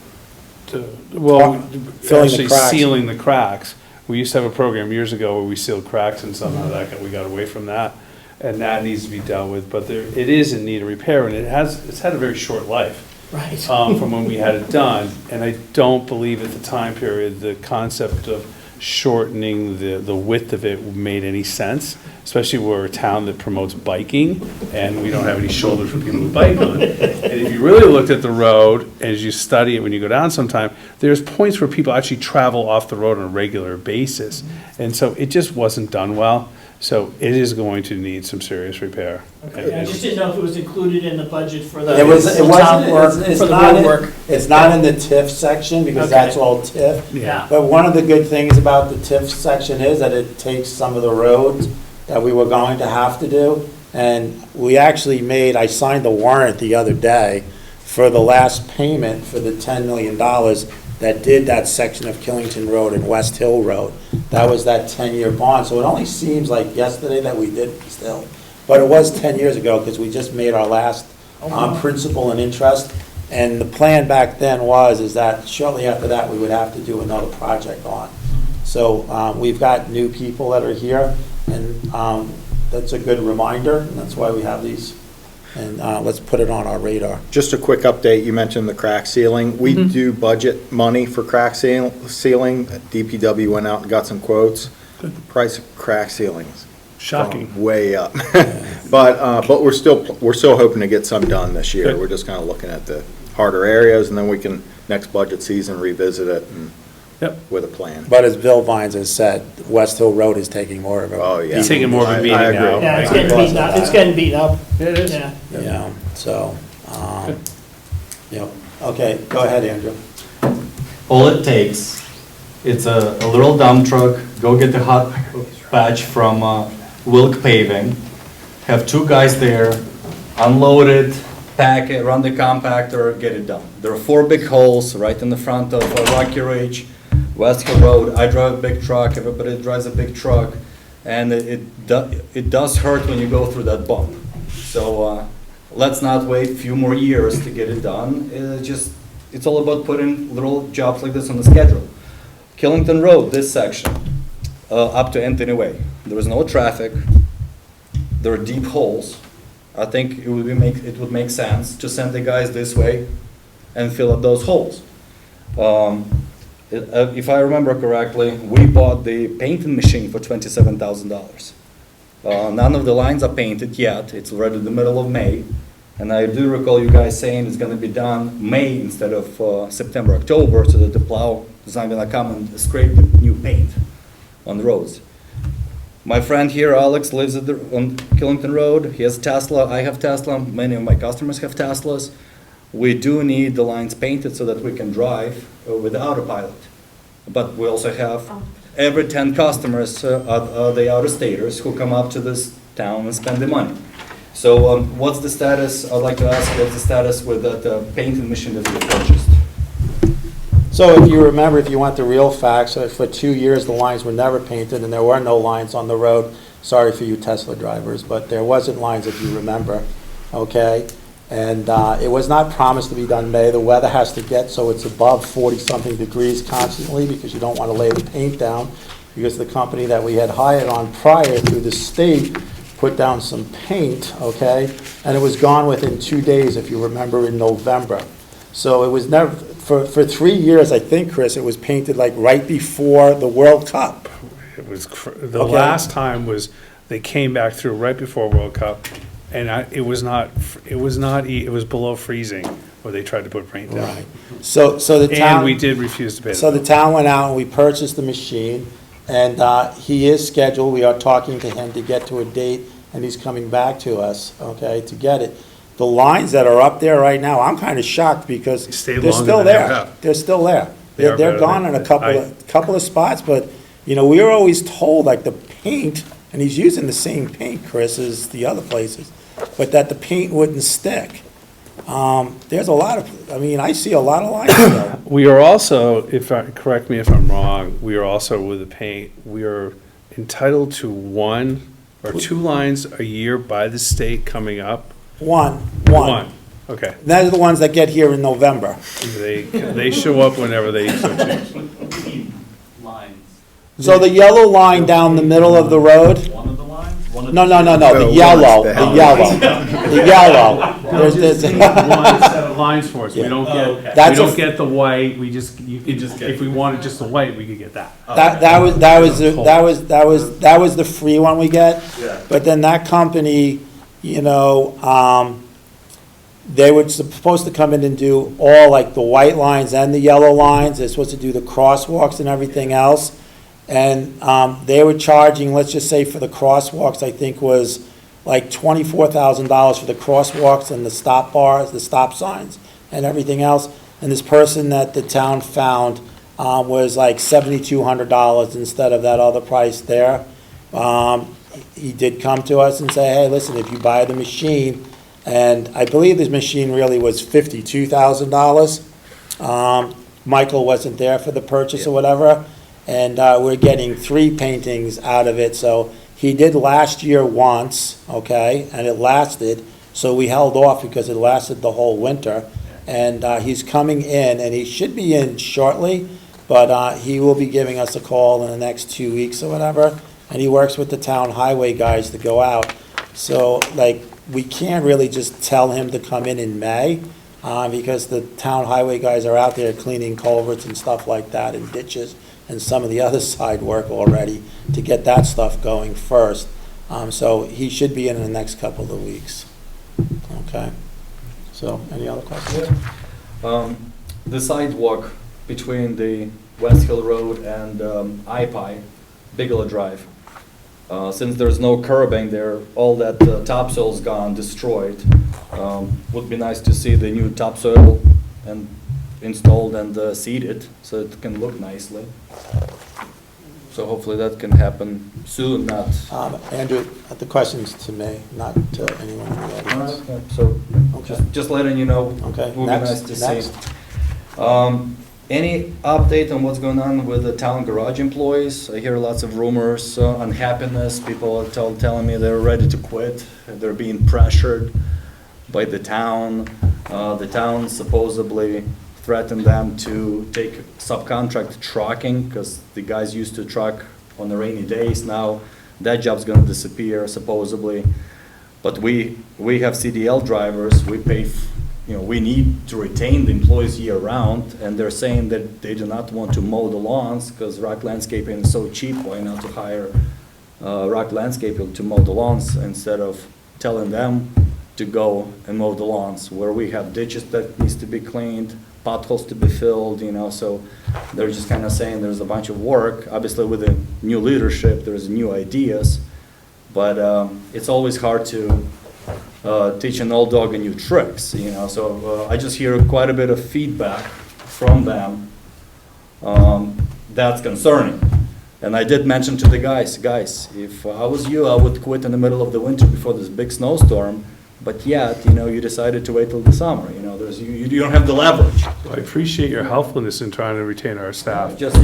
filling the actually cracks. sealing the cracks. We used to have a program years ago where we sealed cracks, and somehow we got away from that, and that needs to be dealt with. But it is in need of repair, and it's had a very short life. Right. From when we had it done, and I don't believe at the time period, the concept of shortening the width of it made any sense, especially we're a town that promotes biking, and we don't have any shoulders for people to bike on. And if you really looked at the road, as you study it when you go down sometime, there's points where people actually travel off the road on a regular basis. And so it just wasn't done well, so it is going to need some serious repair. Okay, I just didn't know if it was included in the budget for the It wasn't, town work, it's for the not, road work. it's not in the TIF section, because Okay. that's all TIF. Yeah. But one of the good things about the TIF section is that it takes some of the roads that we were going to have to do. And we actually I signed the warrant the other day for the last payment for the $10 million that did that section of Killington Road and West Hill Road. That was that 10-year bond. So it only seems like yesterday that we did still. But it was 10 years ago, because we just made our last principal and interest. And the plan back then is that shortly after that, we would have to do another project on. So we've got new people that are here, and that's a good reminder, and that's why we have these. And let's put it on our radar. Just a quick update, you mentioned the crack sealing. We do budget money for crack sealing. DPW went out and got some quotes. The price of crack sealing is Shocking. way up. But we're still hoping to get some done this year. Good. We're just kind of looking at the harder areas, and then we can, next budget season, revisit it and with a plan. But as Bill Vines has said, West Hill Road is taking more of a. Oh, yeah. He's taking more of a I beating agree. now. Yeah, it's getting beaten up, it's getting beaten up. It is. Yeah. So, okay, go ahead, Andrew. All it takes, it's a little dump truck, go get the hot patch from Wilk Paving, have two guys there, unload it, pack it, run the compactor, get it done. There are 4 big holes right in the front of Rocky Ridge, West Hill Road. I drive a big truck, everybody drives a big truck, and it does hurt when you go through that bump. So let's not wait a few more years to get it done. It's all about putting little jobs like this on the schedule. Killington Road, this section, up to Anthony Way. There is no traffic. There are deep holes. I think it would make sense to send the guys this way and fill up those holes. If I remember correctly, we bought the painting machine for $27,000. None of the lines are painted yet. It's already the middle of May. And I do recall you guys saying it's going to be done May instead of September, October, so that the plow is not going to come and scrape the new paint on the roads. My friend here, Alex, lives on Killington Road. He has Tesla. I have Tesla. Many of my customers have Teslas. We do need the lines painted so that we can drive with the autopilot. But we also have every 10 customers are the out-of-staters who come up to this town and spend the money. So what's the status? I'd like to ask, what's the status with that painting machine that we purchased? So if you remember, if you want the real facts, for 2 years the lines were never painted and there were no lines on the road. Sorry for you Tesla drivers, but there wasn't lines if you remember, okay? And it was not promised to be done May. The weather has to get so it's above 40-something degrees constantly because you don't want to lay the paint down, because the company that we had hired on prior through the state put down some paint, okay? And it was gone within 2 days, if you remember, in November. So it was never, for 3 years, I think, Chris, it was painted like right before the World Cup. It was, the last time was, they came back through right before World Cup, and it was below freezing, where they tried to put paint down. Right. So the town. And we did refuse to pay the So the bill. town went out and we purchased the machine, and he is scheduled, we are talking to him to get to a date, and he's coming back to us, okay, to get it. The lines that are up there right now, I'm kind of shocked because stayed they're longer still than they ever there. have. They're still there. They are They're better gone than- in a couple of spots, but, you know, we were always told, like, the paint, and he's using the same paint, Chris, as the other places, but that the paint wouldn't stick. There's a lot of, I mean, I see a lot of lines there. We are also, correct me if I'm wrong, we are also with the paint, we are entitled to 1 or 2 lines a year by the state coming up. One. Okay. Those are the ones that get here in November. They show up whenever they so choose. Lines. So the yellow line down the middle of the road? One of the lines? One of No, the yellow. There's One set of lines for us, we don't get, That's we a- don't get the white, you can just, if we wanted just the white, we could get that. That was the free one we get. Yeah. But then that company, you know, they were supposed to come in and do all, like, the white lines and the yellow lines. They're supposed to do the crosswalks and everything else. And they were charging, let's just say for the crosswalks, I think was like $24,000 for the crosswalks and the stop bars, the stop signs and everything else. And this person that the town found was like $7,200 instead of that other price there. He did come to us and say, hey, listen, if you buy the machine, and I believe this machine really was $52,000. Michael wasn't there for the purchase or whatever, and we're getting 3 paintings out of it. So he did last year once, okay, and it lasted, so we held off because it lasted the whole winter. And he's coming in, and he should be in shortly, but he will be giving us a call in the next 2 weeks or whatever, and he works with the town highway guys to go out. So, like, we can't really just tell him to come in May, because the town highway guys are out there cleaning culverts and stuff like that, and ditches, and some of the other side work already, to get that stuff going first. So he should be in the next couple of weeks. Okay? So, any other questions? The sidewalk between the West Hill Road and IPI, Bigelow Drive. Since there's no curbing there, all that topsoil's gone, destroyed. Would be nice to see the new topsoil and installed and seeded, so it can look nicely. So hopefully that can happen soon, not. Andrew, the question's to me, not to anyone in the audience. So, Just letting you know. Okay, Would be nice next, to next. see. Any update on what's going on with the town garage employees? I hear lots of rumors, unhappiness, people are telling me they're ready to quit, they're being pressured by the town. The town supposedly threatened them to take subcontract trucking, because the guys used to truck on the rainy days. Now that job's gonna disappear supposedly. But we have CDL drivers, we pay, we need to retain the employees year round, and they're saying that they do not want to mow the lawns, because rock landscaping is so cheap, why not to hire rock landscaping to mow the lawns instead of telling them to go and mow the lawns, where we have ditches that needs to be cleaned, potholes to be filled, so they're just kind of saying there's a bunch of work. Obviously with the new leadership, there's new ideas, but it's always hard to teach an old dog a new tricks, so I just hear quite a bit of feedback from them that's concerning. And I did mention to the guys, if I was you, I would quit in the middle of the winter before this big snowstorm, but yet, you decided to wait till the summer, you don't have the leverage. I appreciate your helpfulness in trying to retain our staff. That's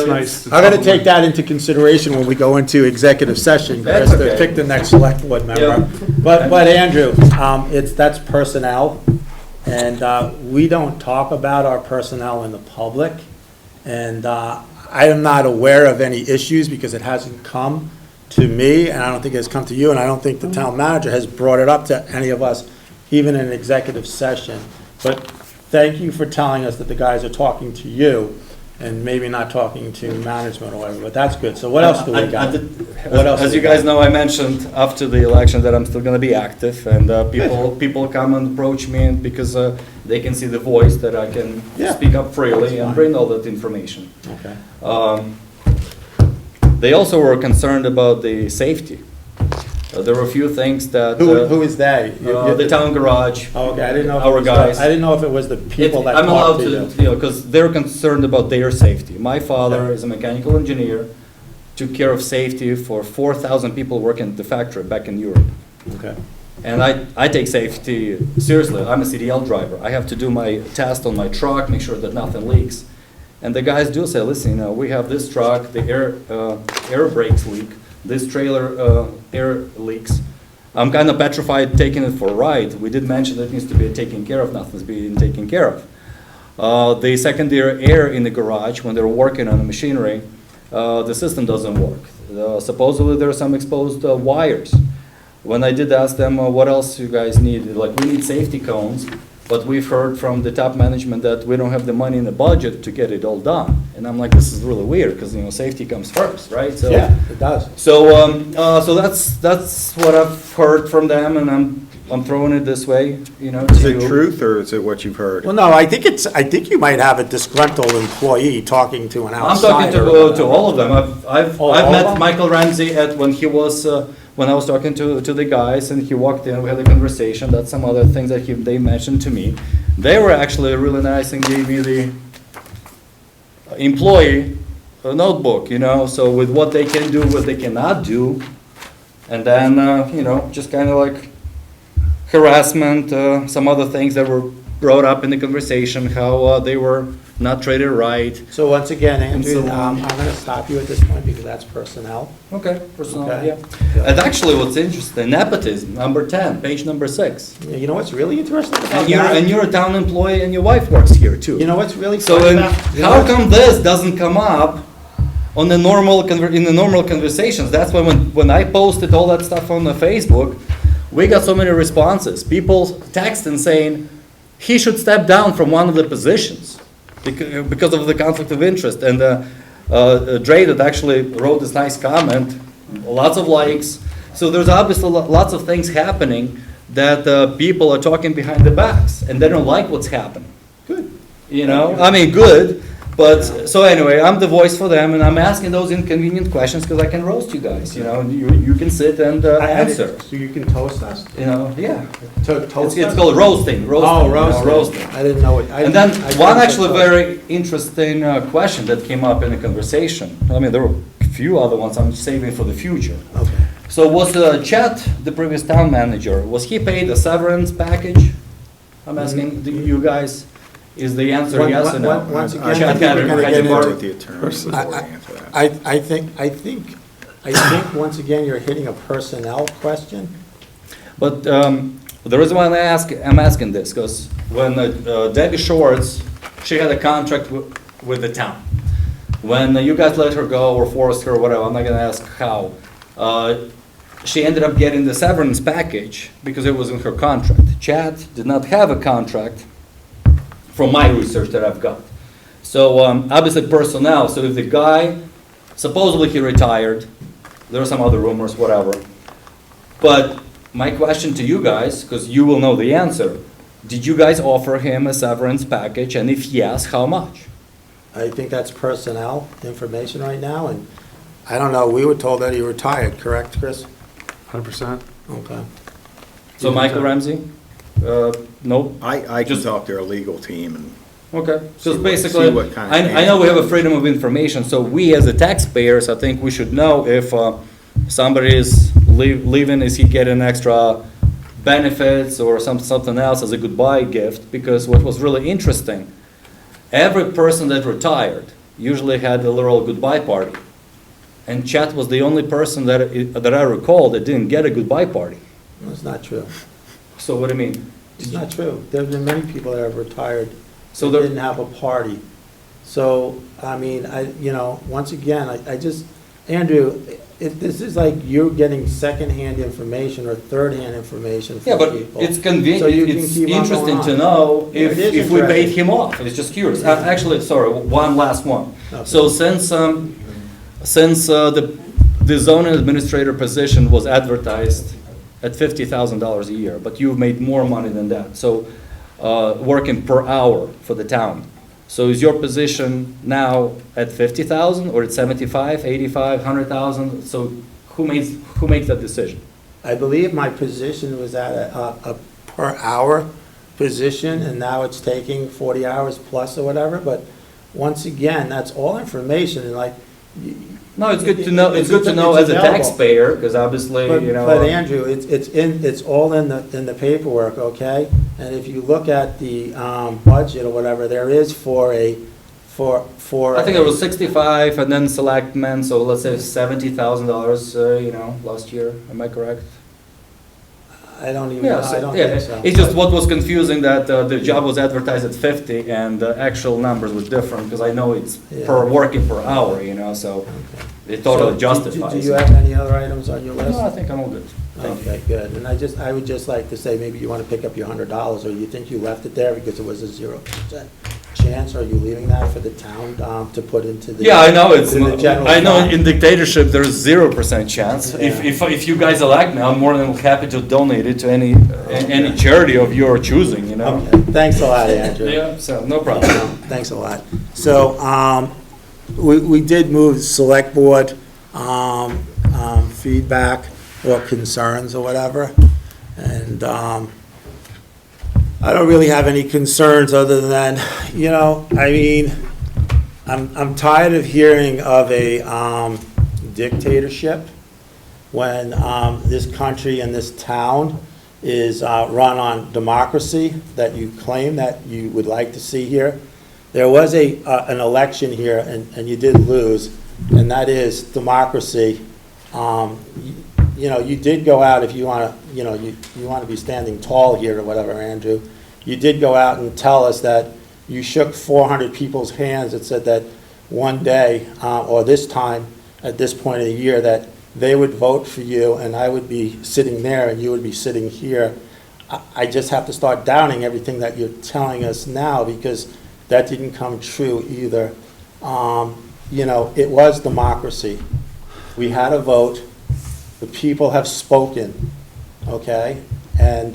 Nice. I'm gonna take that into consideration when we go into executive session, That's Chris, to okay. pick the next select board member. Yeah. But Andrew, that's personnel, and we don't talk about our personnel in the public. And I am not aware of any issues because it hasn't come to me, and I don't think it has come to you, and I don't think the town manager has brought it up to any of us, even in an executive session. But thank you for telling us that the guys are talking to you and maybe not talking to management or whatever, but that's good. So what else do we got? What else As do you we guys got? know, I mentioned after the election that I'm still gonna be active, and people come and approach me, and because they can see the voice that I can Yeah. speak up freely That's and fine. bring all that information. Okay. They also were concerned about the safety. There were a few things that. Who is they? The town garage. Oh, okay, I didn't know. If it Our was guys. I didn't know if it was the people that I'm allowed talked to you. because they're concerned about their safety. My father is a mechanical engineer, took care of safety for 4,000 people working at the factory back in Europe. Okay. And I take safety seriously. I'm a CDL driver. I have to do my test on my truck, make sure that nothing leaks. And the guys do say, listen, we have this truck, the air brakes leak, this trailer air leaks. I'm kind of petrified taking it for a ride. We did mention that it needs to be taken care of, nothing's being taken care of. The secondary air in the garage, when they're working on the machinery, the system doesn't work. Supposedly there are some exposed wires. When I did ask them, what else you guys need, like, we need safety cones, but we've heard from the top management that we don't have the money in the budget to get it all done. And I'm like, this is really weird, because, safety comes first, right? So, Yeah, it does. So that's what I've heard from them, and I'm throwing it this way, Is it truth, or is it what you've heard? Well, no, I think you might have a disgruntled employee talking to an I'm talking outsider. to all of them. I've all of met them? Michael Ramsey when I was talking to the guys, and he walked in, we had a conversation. That's some other things that they mentioned to me. They were actually really nice and gave me the employee notebook, so with what they can do, what they cannot do, and then, just kind of like harassment, some other things that were brought up in the conversation, how they were not treated right. So once again, Andrew, so I'm gonna stop you at this point because that's personnel. Okay, personal, Okay. yeah. And actually, what's interesting, nepotism, number 10, page number 6. You know what's really interesting about And that? you're a town employee, and your wife works here too. You know what's really So funny then, about? you know how what's- come this doesn't come up on the normal in the normal conversations? That's why when I posted all that stuff on the Facebook, we got so many responses. People texting saying he should step down from one of the positions because of the conflict of interest. And Dre that actually wrote this nice comment, lots of likes. So there's obviously lots of things happening that people are talking behind the backs, and they don't like what's happening. Good. I mean, good. But, so anyway, I'm the voice for them, and I'm asking those inconvenient questions because I can roast you guys, and you can sit and answer. So you can toast us? Yeah. Toast It's us? called roasting. Oh, roasting. roasting. I didn't know it. And then one actually very interesting question that came up in a conversation. I mean, there were a few other ones I'm saving for the future. Okay. So was Chad, the previous town manager, was he paid a severance package? I'm asking you guys, is the answer yes or no? Once again, I I think we're gonna had get to borrow- with the attorney before I answer that. I think, once again, you're hitting a personnel question. But the reason why I'm asking this, because when Debbie Schwartz, she had a contract with the town. When you guys let her go or forced her, or whatever, I'm not gonna ask how, she ended up getting the severance package because it was in her contract. Chad did not have a contract, from my research that I've got. So obviously personnel, so if the guy, supposedly he retired, there are some other rumors, whatever. But my question to you guys, because you will know the answer, did you guys offer him a severance package, and if yes, how much? I think that's personnel information right now, and I don't know, we were told that he retired, correct, Chris? 100%. Okay. So Michael Ramsey? No? I can Just- talk to our legal team and Okay, See so what- basically, see what kind of I know we have a freedom of information, so we as the taxpayers, I think we should know if somebody is leaving, is he getting extra benefits or something else as a goodbye gift? Because what was really interesting, every person that retired usually had a little goodbye party. And Chad was the only person that I recall that didn't get a goodbye party. That's not true. So what do you mean? It's not true. There's been many people that have retired So that there- didn't have a party. So, I mean, once again, I just, Andrew, this is like you're getting secondhand information or thirdhand information Yeah, from but people. it's So convenient, you can it's keep on interesting going to on. know It is if we paid interesting. him off. It's just curious. Actually, sorry, one last one. Okay. So since the zoning administrator position was advertised at $50,000 a year, but you've made more money than that. So working per hour for the town. So is your position now at 50,000 or at 75, 85, 100,000? So who makes that decision? I believe my position was at a per hour position, and now it's taking 40 hours plus or whatever, but once again, that's all information, and like. No, it's good to know, it's good to know as a available. taxpayer, because obviously, But, you know. but Andrew, it's all in the paperwork, okay? And if you look at the budget or whatever, there is for I think it was 65 and then selectmen, so let's say $70,000, last year, am I correct? I don't even know, Yeah, I don't yeah, think so. it's just what was confusing that the job was advertised at 50 and the actual numbers were different, because I know it's per Yeah. working per hour, so it totally So, justifies. Do you it. have any other items on your list? No, I think I'm all good. Thank you. Okay, good. And I would just like to say, maybe you want to pick up your $100, or you think you left it there because it was a 0% chance? Are you leaving that for the town to put into the? Yeah, I know, to the general I know fund? in dictatorship, there's 0% chance. If you guys elect me, I'm more than happy to donate it to any charity of your choosing, Okay, thanks a lot, Andrew. Yeah, so, no problem. Thanks a lot. So, we did move select board feedback or concerns or whatever, and I don't really have any concerns other than, I'm tired of hearing of a dictatorship when this country and this town is run on democracy that you claim that you would like to see here. There was an election here, and you did lose, and that is democracy. You did go out, if you want to, you want to be standing tall here or whatever, Andrew. You did go out and tell us that you shook 400 people's hands that said that one day, or this time, at this point of the year, that they would vote for you, and I would be sitting there, and you would be sitting here. I just have to start doubting everything that you're telling us now, because that didn't come true either. It was democracy. We had a vote. The people have spoken, okay? And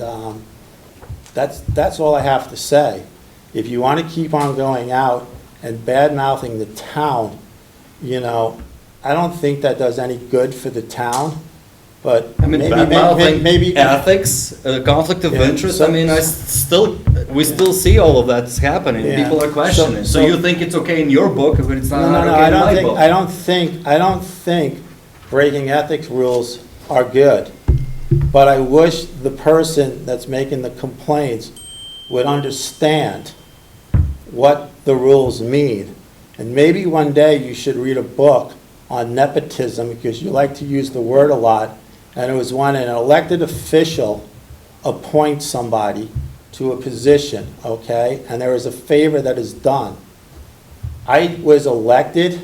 that's all I have to say. If you want to keep on going out and bad-mouthing the town, I don't think that does any good for the town, but I mean, maybe ethics, conflict of Yeah, interest, so- we still see all of that happening, Yeah. people are questioning. So So- you think it's okay in your book, but it's No, not no, okay I in don't my think, book? I don't think breaking ethics rules are good. But I wish the person that's making the complaints would understand what the rules mean. And maybe one day you should read a book on nepotism, because you like to use the word a lot. And it was when an elected official appoints somebody to a position, okay? And there is a favor that is done. I was elected.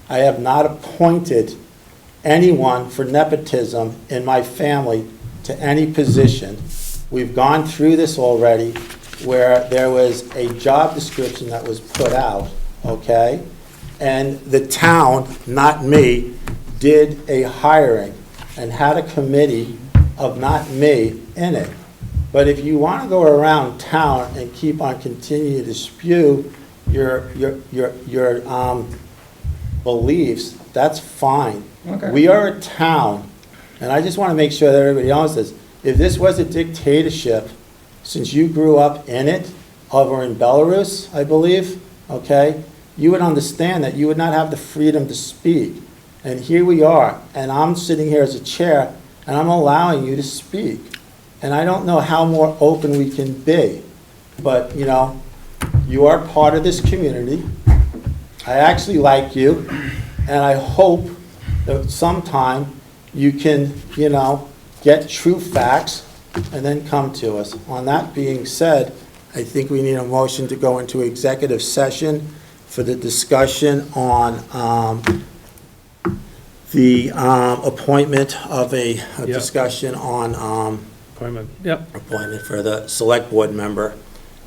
I have not appointed anyone for nepotism in my family to any position. We've gone through this already, where there was a job description that was put out, okay? And the town, not me, did a hiring and had a committee of not me in it. But if you want to go around town and keep on continuing to spew your beliefs, that's fine. Okay. We are a town, and I just want to make sure that everybody knows this. If this was a dictatorship, since you grew up in it, over in Belarus, I believe, okay, you would understand that you would not have the freedom to speak. And here we are, and I'm sitting here as a chair, and I'm allowing you to speak. And I don't know how more open we can be, but, you know, you are part of this community. I actually like you, and I hope that sometime you can, you know, get true facts and then come to us. On that being said, I think we need a motion to go into executive session for the discussion on the appointment of a discussion on Appointment, yep. appointment for the select board member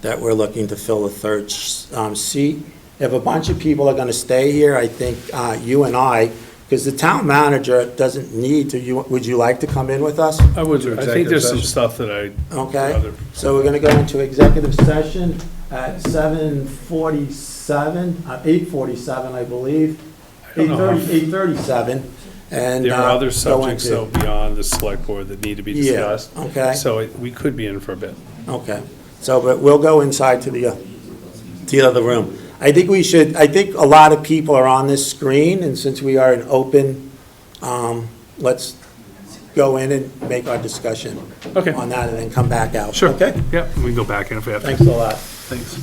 that we're looking to fill the third seat. If a bunch of people are going to stay here, I think you and I, because the town manager doesn't need to, would you like to come in with us? I would, I think there's some stuff that I. Okay, so we're going to go into executive session at 7:47, 8:47, I believe. 8:37. And There are other go subjects, into- though, beyond the select board that need to be Yeah, discussed. okay. So we could be in for a bit. Okay, so, but we'll go inside to the other room. I think we should, I think a lot of people are on this screen, and since we are an open, let's go in and make our discussion Okay. on that and then come back out. Sure. Okay? Yep, we can go back in if we have to. Thanks a lot. Thanks.